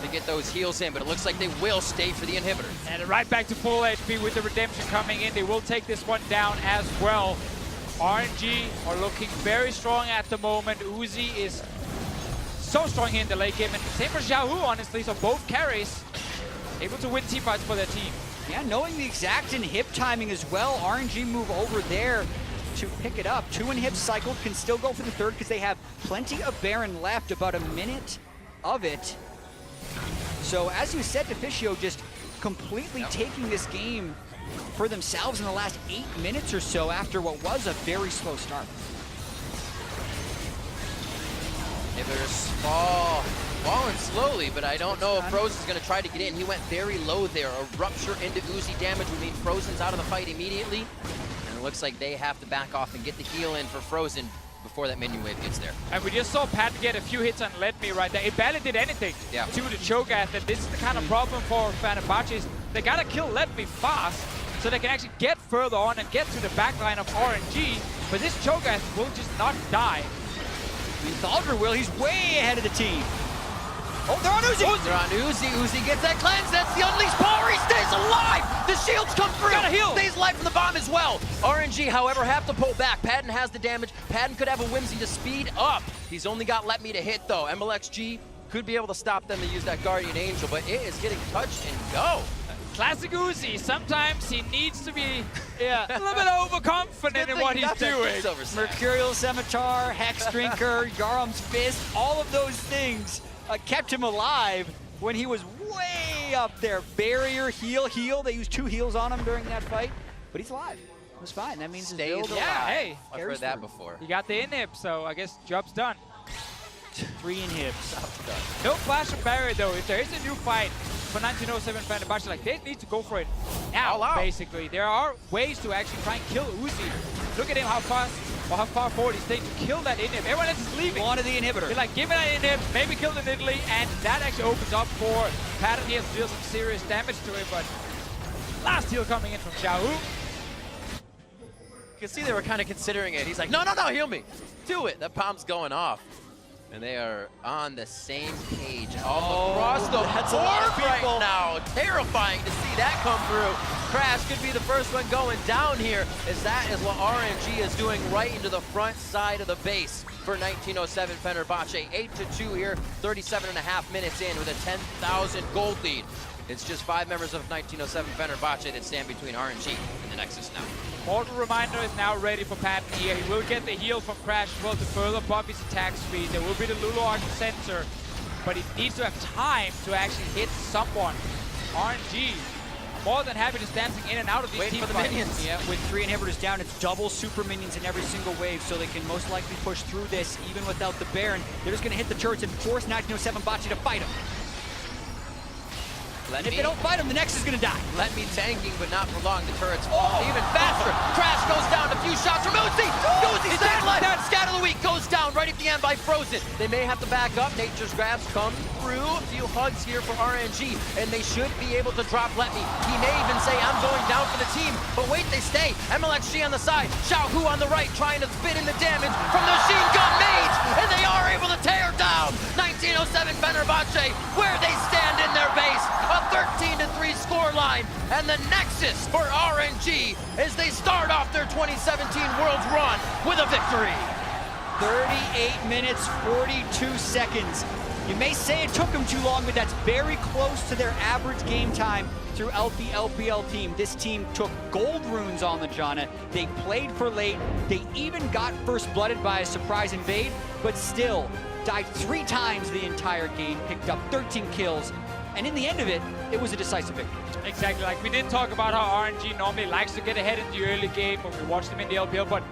to get those heals in, but it looks like they will stay for the inhibitor. And right back to full HP with the redemption coming in. They will take this one down as well. RNG are looking very strong at the moment. Uzi is so strong here in the late game, and same for Xiaohu, honestly, so both carries able to win teamfights for their team. Yeah, knowing the exact inhib timing as well, RNG move over there to pick it up. 2 inhibs cycled, can still go for the third because they have plenty of Baron left, about a minute of it. So as you said, Deficio just completely taking this game for themselves in the last 8 minutes or so after what was a very slow start. Inhibitors falling slowly, but I don't know if Frozen's going to try to get in. He went very low there. A rupture into Uzi damage would mean Frozen's out of the fight immediately. And it looks like they have to back off and get the heal in for Frozen before that minion wave gets there. And we just saw Pat get a few hits on Let Me right there. It barely did anything to the Cho'Gath, and this is the kind of problem for Fenerbahce. They got to kill Let Me fast so they can actually get further on and get to the back line of RNG, but this Cho'Gath will just not die. Thaldrun will, he's way ahead of the team. Oh, they're on Uzi! They're on Uzi. Uzi gets that cleanse. That's the unleashed power. He stays alive. The shields come through. Gotta heal. Stays alive from the bomb as well. RNG, however, have to pull back. Padden has the damage. Padden could have a Whimsy to speed up. He's only got Let Me to hit, though. MLXG could be able to stop them and use that Guardian Angel, but it is getting touch and go. Classic Uzi. Sometimes he needs to be a little bit overconfident in what he's doing. Mercurial Scimitar, Hex Drinker, Yaram's Fist, all of those things kept him alive when he was way up there. Barrier, heal. They used 2 heals on him during that fight, but he's alive. It was fine. That means his build alive. Yeah, hey. I've heard that before. You got the inhib, so I guess job's done. 3 inhibs. No flash of barrier though. If there is a new fight for 1907 Fenerbahce, like they need to go for it now. Basically, there are ways to actually try and kill Uzi. Look at him, how far forward he's taking to kill that inhib. Everyone else is leaving. One of the inhibitor. They're like, give it an inhib, maybe kill the Nidalee, and that actually opens up for Patton. He has to deal some serious damage to it, but last heal coming in from Xiaohu. You can see they were kind of considering it. He's like, no, heal me. Do it. That bomb's going off. And they are on the same page all across the board right now. Terrifying to see that come through. Crash could be the first one going down here, as that is what RNG is doing right into the front side of the base for 1907 Fenerbahce. 8-2 here, 37.5 minutes in with a 10,000 gold lead. It's just 5 members of 1907 Fenerbahce that stand between RNG and the Nexus now. Mortal Reminder is now ready for Patton here. He will get the heal from Crash as well to further buff his attack speed. There will be the Lulu Arc sensor, but he needs to have time to actually hit someone. RNG more than happy just dancing in and out of these Waiting team for the fights. minions. Yeah, with 3 inhibitors down, it's double super minions in every single wave, so they can most likely push through this even without the Baron. They're just going to hit the turrets and force 1907 Bachi to fight him. And if they don't fight him, the Nexus is going to die. Let me tanking, but not for long. The turrets fall even faster. Crash goes down. A few shots from Uzi. Uzi staying alive. Scat of the week goes down right at the end by Frozen. They may have to back up. Nature's grabs come through. A few hugs here for RNG, and they should be able to drop Let Me. He may even say, I'm going down for the team. But wait, they stay. MLXG on the side. Xiao Hu on the right, trying to spit in the damage from the machine gun mage, and they are able to tear down 1907 Fenerbahce, where they stand in their base. A 13-3 scoreline, and the Nexus for RNG as they start off their 2017 Worlds run with a victory. 38 minutes, 42 seconds. You may say it took them too long, but that's very close to their average game time throughout the LPL team. This team took gold runes on the Janna. They played for late. They even got first blooded by a surprise invade, but still died 3 times the entire game, picked up 13 kills, and in the end of it, it was a decisive victory. Exactly, like we did talk about how RNG normally likes to get ahead in the early game when we watch them in the LPL, but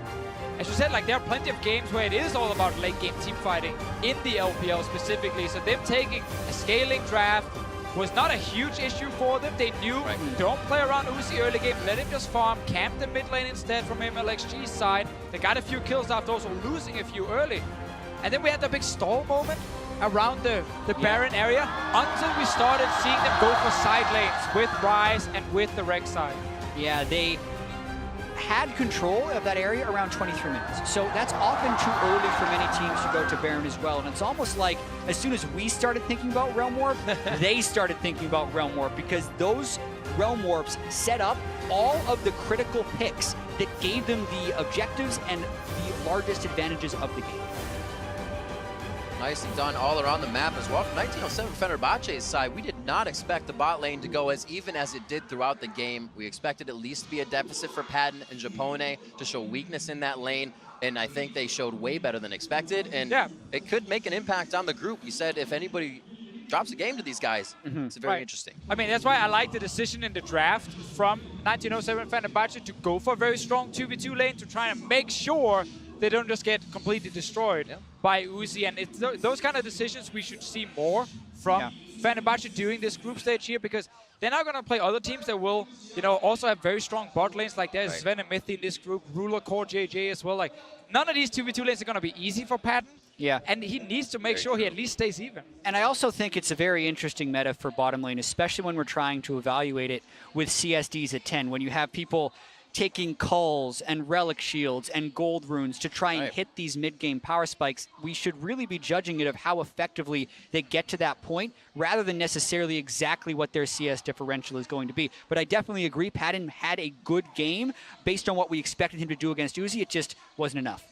as you said, like there are plenty of games where it is all about late game team fighting in the LPL specifically, so them taking a scaling draft was not a huge issue for them. They knew, don't play around Uzi early game, let him just farm, camp the mid lane instead from MLXG's side. They got a few kills after also losing a few early. And then we had the big stall moment around the Baron area until we started seeing them go for side lanes with Ryze and with the Rek'Sai. Yeah, they had control of that area around 23 minutes. So that's often too early for many teams to go to Baron as well. And it's almost like as soon as we started thinking about Realm Warp, they started thinking about Realm Warp, because those Realm Warps set up all of the critical picks that gave them the objectives and the largest advantages of the game. Nicely done all around the map as well. From 1907 Fenerbahce's side, we did not expect the bot lane to go as even as it did throughout the game. We expected at least to be a deficit for Padden and Japone to show weakness in that lane, and I think they showed way better than expected, and it could make an impact on the group. We said if anybody drops a game to these guys, it's very interesting. I mean, that's why I like the decision in the draft from 1907 Fenerbahce to go for a very strong 2v2 lane to try and make sure they don't just get completely destroyed by Uzi. And it's those kind of decisions we should see more from Fenerbahce during this group stage here, because they're not going to play other teams that will, you know, also have very strong bot lanes. Like there's Sven and Mithi in this group, Ruler, Core, JJ as well. Like none of these 2v2 lanes are going to be easy for Padden. Yeah. And he needs to make sure he at least stays even. And I also think it's a very interesting meta for bottom lane, especially when we're trying to evaluate it with CSDs at 10, when you have people taking culls and relic shields and gold runes to try and hit these mid-game power spikes. We should really be judging it of how effectively they get to that point, rather than necessarily exactly what their CS differential is going to be. But I definitely agree, Padden had a good game based on what we expected him to do against Uzi. It just wasn't enough.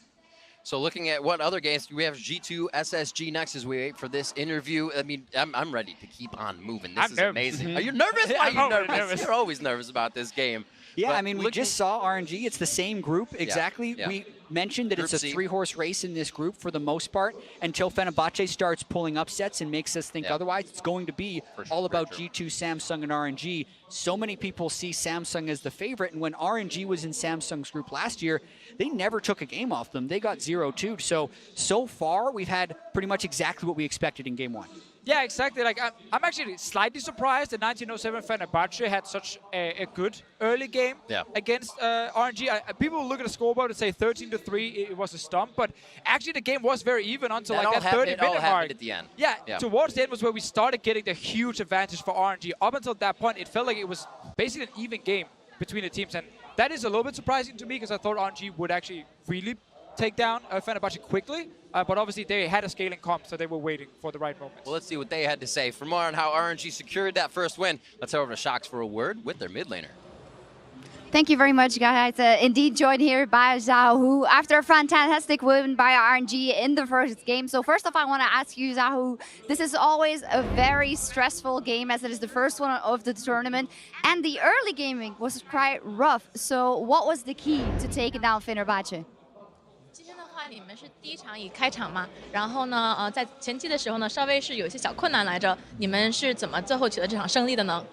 So looking at what other games, we have G2, SSG next as we wait for this interview. I mean, I'm ready to keep on moving. This is amazing. Are you nervous? Why are you nervous? You're always nervous about this game. Yeah, I mean, we just saw RNG. It's the same group, exactly. Yeah. We mentioned that Group it's a 3-horse race in this group for the most part, until Fenerbahce starts pulling upsets and makes us think otherwise. It's going to be all about G2, Samsung, and RNG. So many people see Samsung as the favorite, and when RNG was in Samsung's group last year, they never took a game off them. They got 0-2. So far, we've had pretty much exactly what we expected in game 1. Yeah, exactly. Like I'm actually slightly surprised that 1907 Fenerbahce had such a good early game against RNG. People look at the scoreboard and say 13-3, it was a stomp, but actually the game was very even until like that 30-minute mark. At the end. Yeah, towards the end was where we started getting the huge advantage for RNG. Up until that point, it felt like it was basically an even game between the teams, and that is a little bit surprising to me, because I thought RNG would actually really take down Fenerbahce quickly, but obviously they had a scaling comp, so they were waiting for the right moment. Well, let's see what they had to say. For more on how RNG secured that first win, let's head over to Shocks for a word with their mid laner. Thank you very much, guys. Indeed joined here by Xiaohu after a fantastic win by RNG in the first game. So first off, I want to ask you, Xiaohu, this is always a very stressful game, as it is the first one of the tournament, and the early gaming was quite rough. So what was the key to taking down Fenerbahce? 今天的话，你们是第一场以开场嘛，然后呢，在前期的时候呢，稍微是有一些小困难来着。你们是怎么最后取得这场胜利的呢？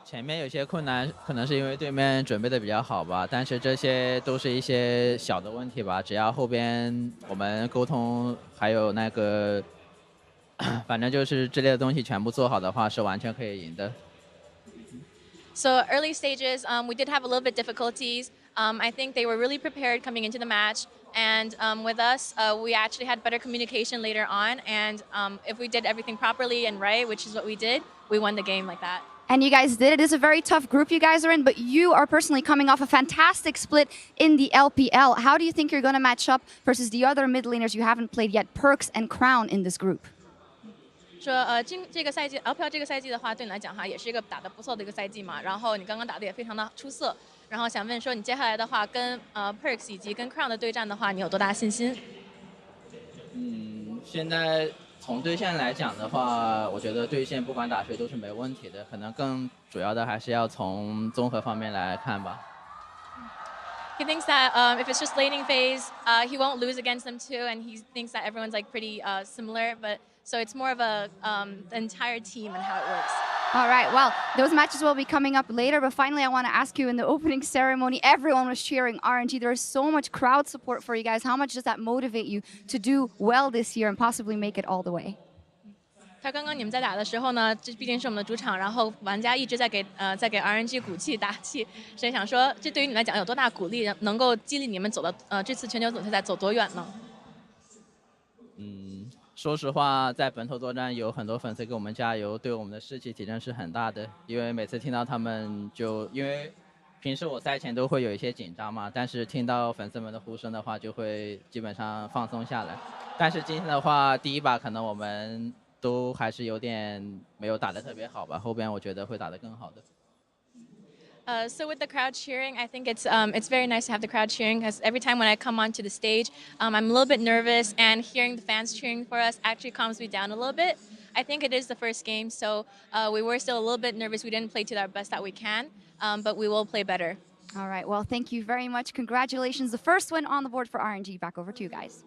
前面有些困难，可能是因为对面准备的比较好吧，但是这些都是一些小的问题吧。只要后边我们沟通，还有那个，反正就是这类的东西全部做好的话，是完全可以赢的。So early stages, we did have a little bit difficulties. I think they were really prepared coming into the match. And with us, we actually had better communication later on. And if we did everything properly and right, which is what we did, we won the game like that. And you guys did it. It's a very tough group you guys are in, but you are personally coming off a fantastic split in the LPL. How do you think you're going to match up versus the other mid laners you haven't played yet, Perks and Crown, in this group? 说这个赛季 LPL 这个赛季的话，对你来讲哈，也是一个打得不错的一个赛季嘛。然后你刚刚打得也非常的出色。然后想问说，你接下来的话跟Perks 以及跟 Crown 的对战的话，你有多大信心？现在从对线来讲的话，我觉得对线不管打谁都是没问题的，可能更主要的还是要从综合方面来看吧。He thinks that if it's just laning phase, he won't lose against them too, and he thinks that everyone's like pretty similar. But so it's more of a the entire team and how it works. All right, well, those matches will be coming up later, but finally I want to ask you, in the opening ceremony, everyone was cheering RNG. There is so much crowd support for you guys. How much does that motivate you to do well this year and possibly make it all the way? 他刚刚你们在打的时候呢，这毕竟是我们的主场，然后玩家一直在给RNG 鼓气打气，所以想说，这对于你们来讲有多大鼓励，能够激励你们走到这次全球总决赛走多远呢？说实话，在本土作战有很多粉丝给我们加油，对我们的士气提升是很大的。因为每次听到他们因为平时我赛前都会有一些紧张嘛，但是听到粉丝们的呼声的话，就会基本上放松下来。但是今天的话，第一把可能我们都还是有点没有打得特别好吧，后边我觉得会打得更好的。So with the crowd cheering, I think it's very nice to have the crowd cheering, because every time when I come onto the stage, I'm a little bit nervous, and hearing the fans cheering for us actually calms me down a little bit. I think it is the first game, so we were still a little bit nervous. We didn't play to our best that we can, but we will play better. All right, well, thank you very much. Congratulations. The first win on the board for RNG. Back over to you guys.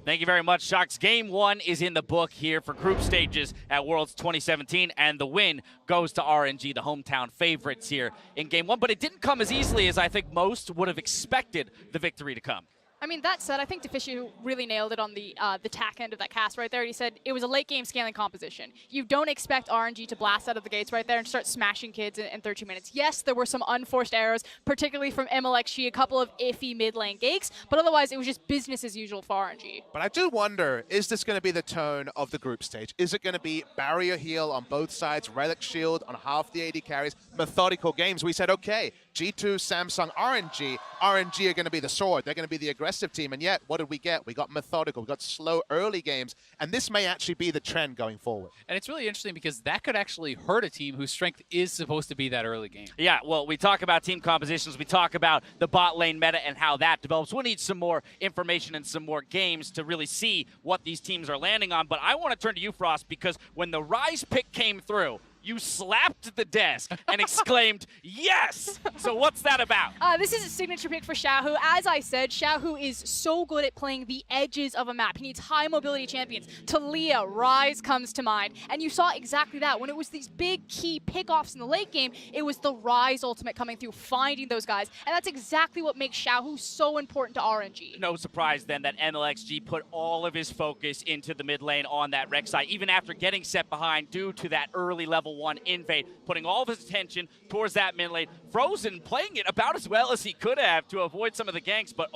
Thank you very much, Sharks. Game 1 is in the book here for group stages at Worlds 2017, and the win goes to RNG, the hometown favorites here in Game 1. But it didn't come as easily as I think most would have expected the victory to come. I mean, that said, I think Deficio really nailed it on the tack end of that cast right there. He said it was a late-game scaling composition. You don't expect RNG to blast out of the gates right there and start smashing kids in 13 minutes. Yes, there were some unforced errors, particularly from MLXG, a couple of iffy mid-lane ganks, but otherwise it was just business as usual for RNG. But I do wonder, is this going to be the tone of the group stage? Is it going to be barrier heal on both sides, relic shield on half the AD carries, methodical games? We said, okay, G2, Samsung, RNG are going to be the sword. They're going to be the aggressive team. And yet, what did we get? We got methodical. We got slow early games. And this may actually be the trend going forward. And it's really interesting because that could actually hurt a team whose strength is supposed to be that early game. Yeah, well, we talk about team compositions. We talk about the bot lane meta and how that develops. We'll need some more information and some more games to really see what these teams are landing on. But I want to turn to you, Frost, because when the Rise pick came through, you slapped the desk and exclaimed, yes! So what's that about? This is a signature pick for Xiaohu. As I said, Xiaohu is so good at playing the edges of a map. He needs high mobility champions. Talia, Rise comes to mind. And you saw exactly that. When it was these big key pickoffs in the late game, it was the Rise ultimate coming through, finding those guys. And that's exactly what makes Xiaohu so important to RNG. No surprise then that MLXG put all of his focus into the mid lane on that Rek'Sai, even after getting set behind due to that early level 1 invade, putting all of his attention towards that mid lane. Frozen playing it about as well as he could have to avoid some of the ganks, but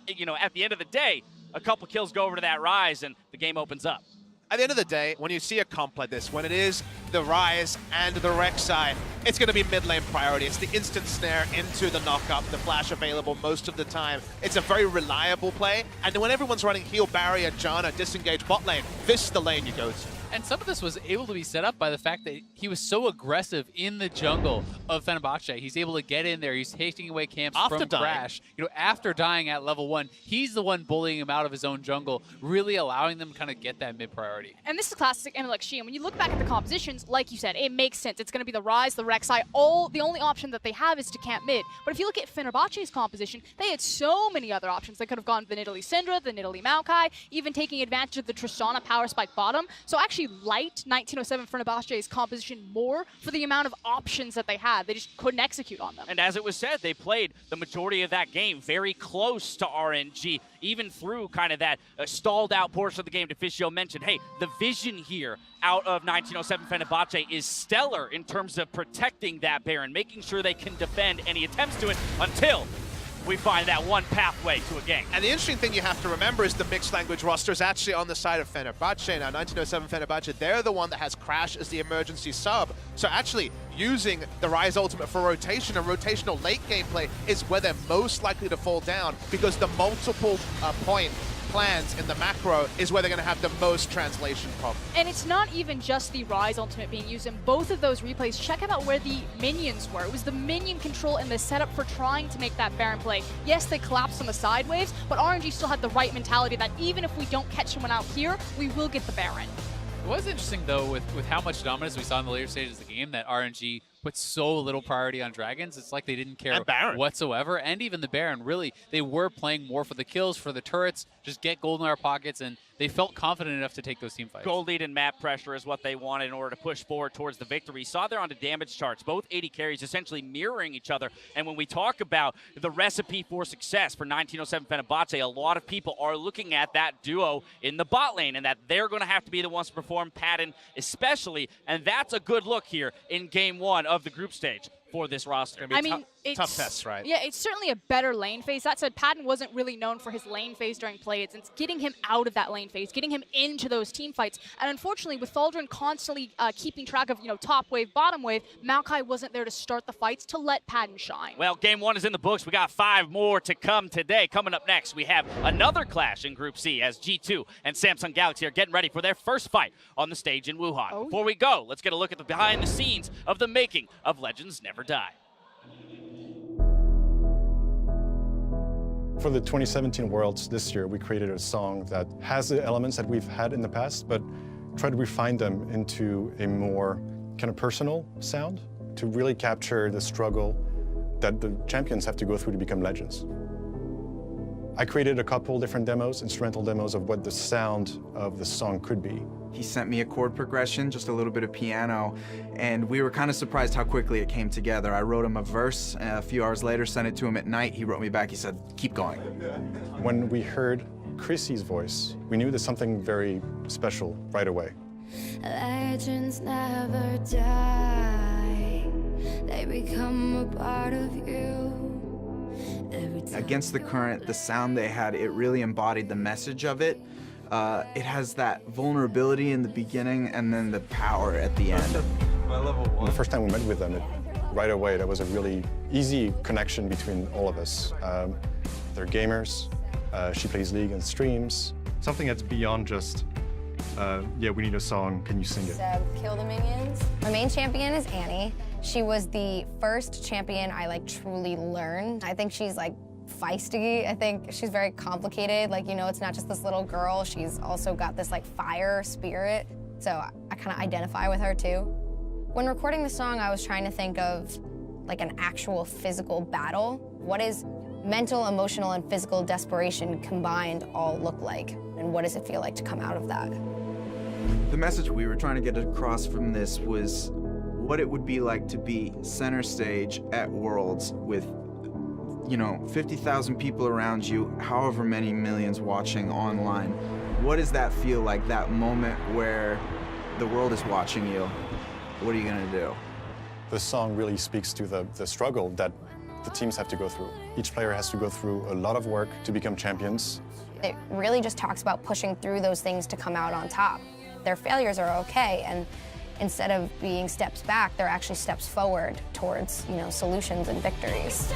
you know, at the end of the day, a couple kills go over to that Rise and the game opens up. At the end of the day, when you see a comp like this, when it is the Rise and the Rek'Sai, it's going to be mid lane priority. It's the instant snare into the knockup, the flash available most of the time. It's a very reliable play, and when everyone's running heal barrier, Janna, disengage bot lane, this is the lane you go to. And some of this was able to be set up by the fact that he was so aggressive in the jungle of Fenerbahce. He's able to get in there. He's taking away camps from Crash. You know, after dying at level 1, he's the one bullying him out of his own jungle, really allowing them to kind of get that mid priority. And this is classic MLXG. And when you look back at the compositions, like you said, it makes sense. It's going to be the Rise, the Rek'Sai. The only option that they have is to camp mid. But if you look at Fenerbahce's composition, they had so many other options. They could have gone the Nidalee Syndra, the Nidalee Maokai, even taking advantage of the Tristana power spike bottom. So actually, actually liked 1907 Fenerbahce's composition more for the amount of options that they had. They just couldn't execute on them. And as it was said, they played the majority of that game very close to RNG, even through kind of that stalled out portion of the game. Deficio mentioned, hey, the vision here out of 1907 Fenerbahce is stellar in terms of protecting that Baron, making sure they can defend any attempts to it until we find that one pathway to a gank. And the interesting thing you have to remember is the mixed language roster is actually on the side of Fenerbahce. Now, 1907 Fenerbahce, they're the one that has Crash as the emergency sub. So actually using the Rise Ultimate for rotation and rotational late gameplay is where they're most likely to fall down, because the multiple point plans in the macro is where they're going to have the most translation problem. And it's not even just the Rise Ultimate being used in both of those replays. Check out where the minions were. It was the minion control and the setup for trying to make that Baron play. Yes, they collapsed on the side waves, but RNG still had the right mentality that even if we don't catch someone out here, we will get the Baron. It was interesting, though, with how much dominance we saw in the later stages of the game, that RNG put so little priority on Dragons. It's like they didn't care whatsoever. And even the Baron, really, they were playing more for the kills, for the turrets, just get gold in our pockets, and they felt confident enough to take those team fights. Gold lead and map pressure is what they wanted in order to push forward towards the victory. Saw there on the damage charts, both 80 carries essentially mirroring each other. And when we talk about the recipe for success for 1907 Fenerbahce, a lot of people are looking at that duo in the bot lane, and that they're going to have to be the ones to perform, Patton especially. And that's a good look here in game one of the group stage for this roster. I mean, it's tough test, right? Yeah, it's certainly a better lane phase. That said, Patton wasn't really known for his lane phase during play. It's getting him out of that lane phase, getting him into those team fights. And unfortunately, with Thaldron constantly keeping track of, top wave, bottom wave, Maokai wasn't there to start the fights to let Patton shine. Well, game one is in the books. We got 5 more to come today. Coming up next, we have another clash in Group C as G2 and Samsung Galaxy are getting ready for their first fight on the stage in Wuhan. Before we go, let's get a look at the behind the scenes of the making of Legends Never Die. For the 2017 Worlds this year, we created a song that has the elements that we've had in the past, but try to refine them into a more kind of personal sound to really capture the struggle that the champions have to go through to become legends. I created a couple different demos, instrumental demos of what the sound of the song could be. He sent me a chord progression, just a little bit of piano, and we were kind of surprised how quickly it came together. I wrote him a verse, a few hours later, sent it to him at night. He wrote me back, he said, keep going. When we heard Chrissy's voice, we knew there's something very special right away. Legends never die, they become a part of you. Against the Current, the sound they had, it really embodied the message of it. It has that vulnerability in the beginning and then the power at the end. The first time we met with them, right away, that was a really easy connection between all of us. They're gamers, she plays League and streams. Something that's beyond just, yeah, we need a song, can you sing it? Kill the minions. My main champion is Annie. She was the first champion I truly learned. I think she's feisty. I think she's very complicated. It's not just this little girl. She's also got this fire spirit. So I kind of identify with her too. When recording the song, I was trying to think of an actual physical battle. What is mental, emotional, and physical desperation combined all look like? And what does it feel like to come out of that? The message we were trying to get across from this was what it would be like to be center stage at Worlds with 50,000 people around you, however many millions watching online. What does that feel like, that moment where the world is watching you? What are you gonna do? The song really speaks to the struggle that the teams have to go through. Each player has to go through a lot of work to become champions. It really just talks about pushing through those things to come out on top. Their failures are okay, and instead of being steps back, they're actually steps forward towards, solutions and victories.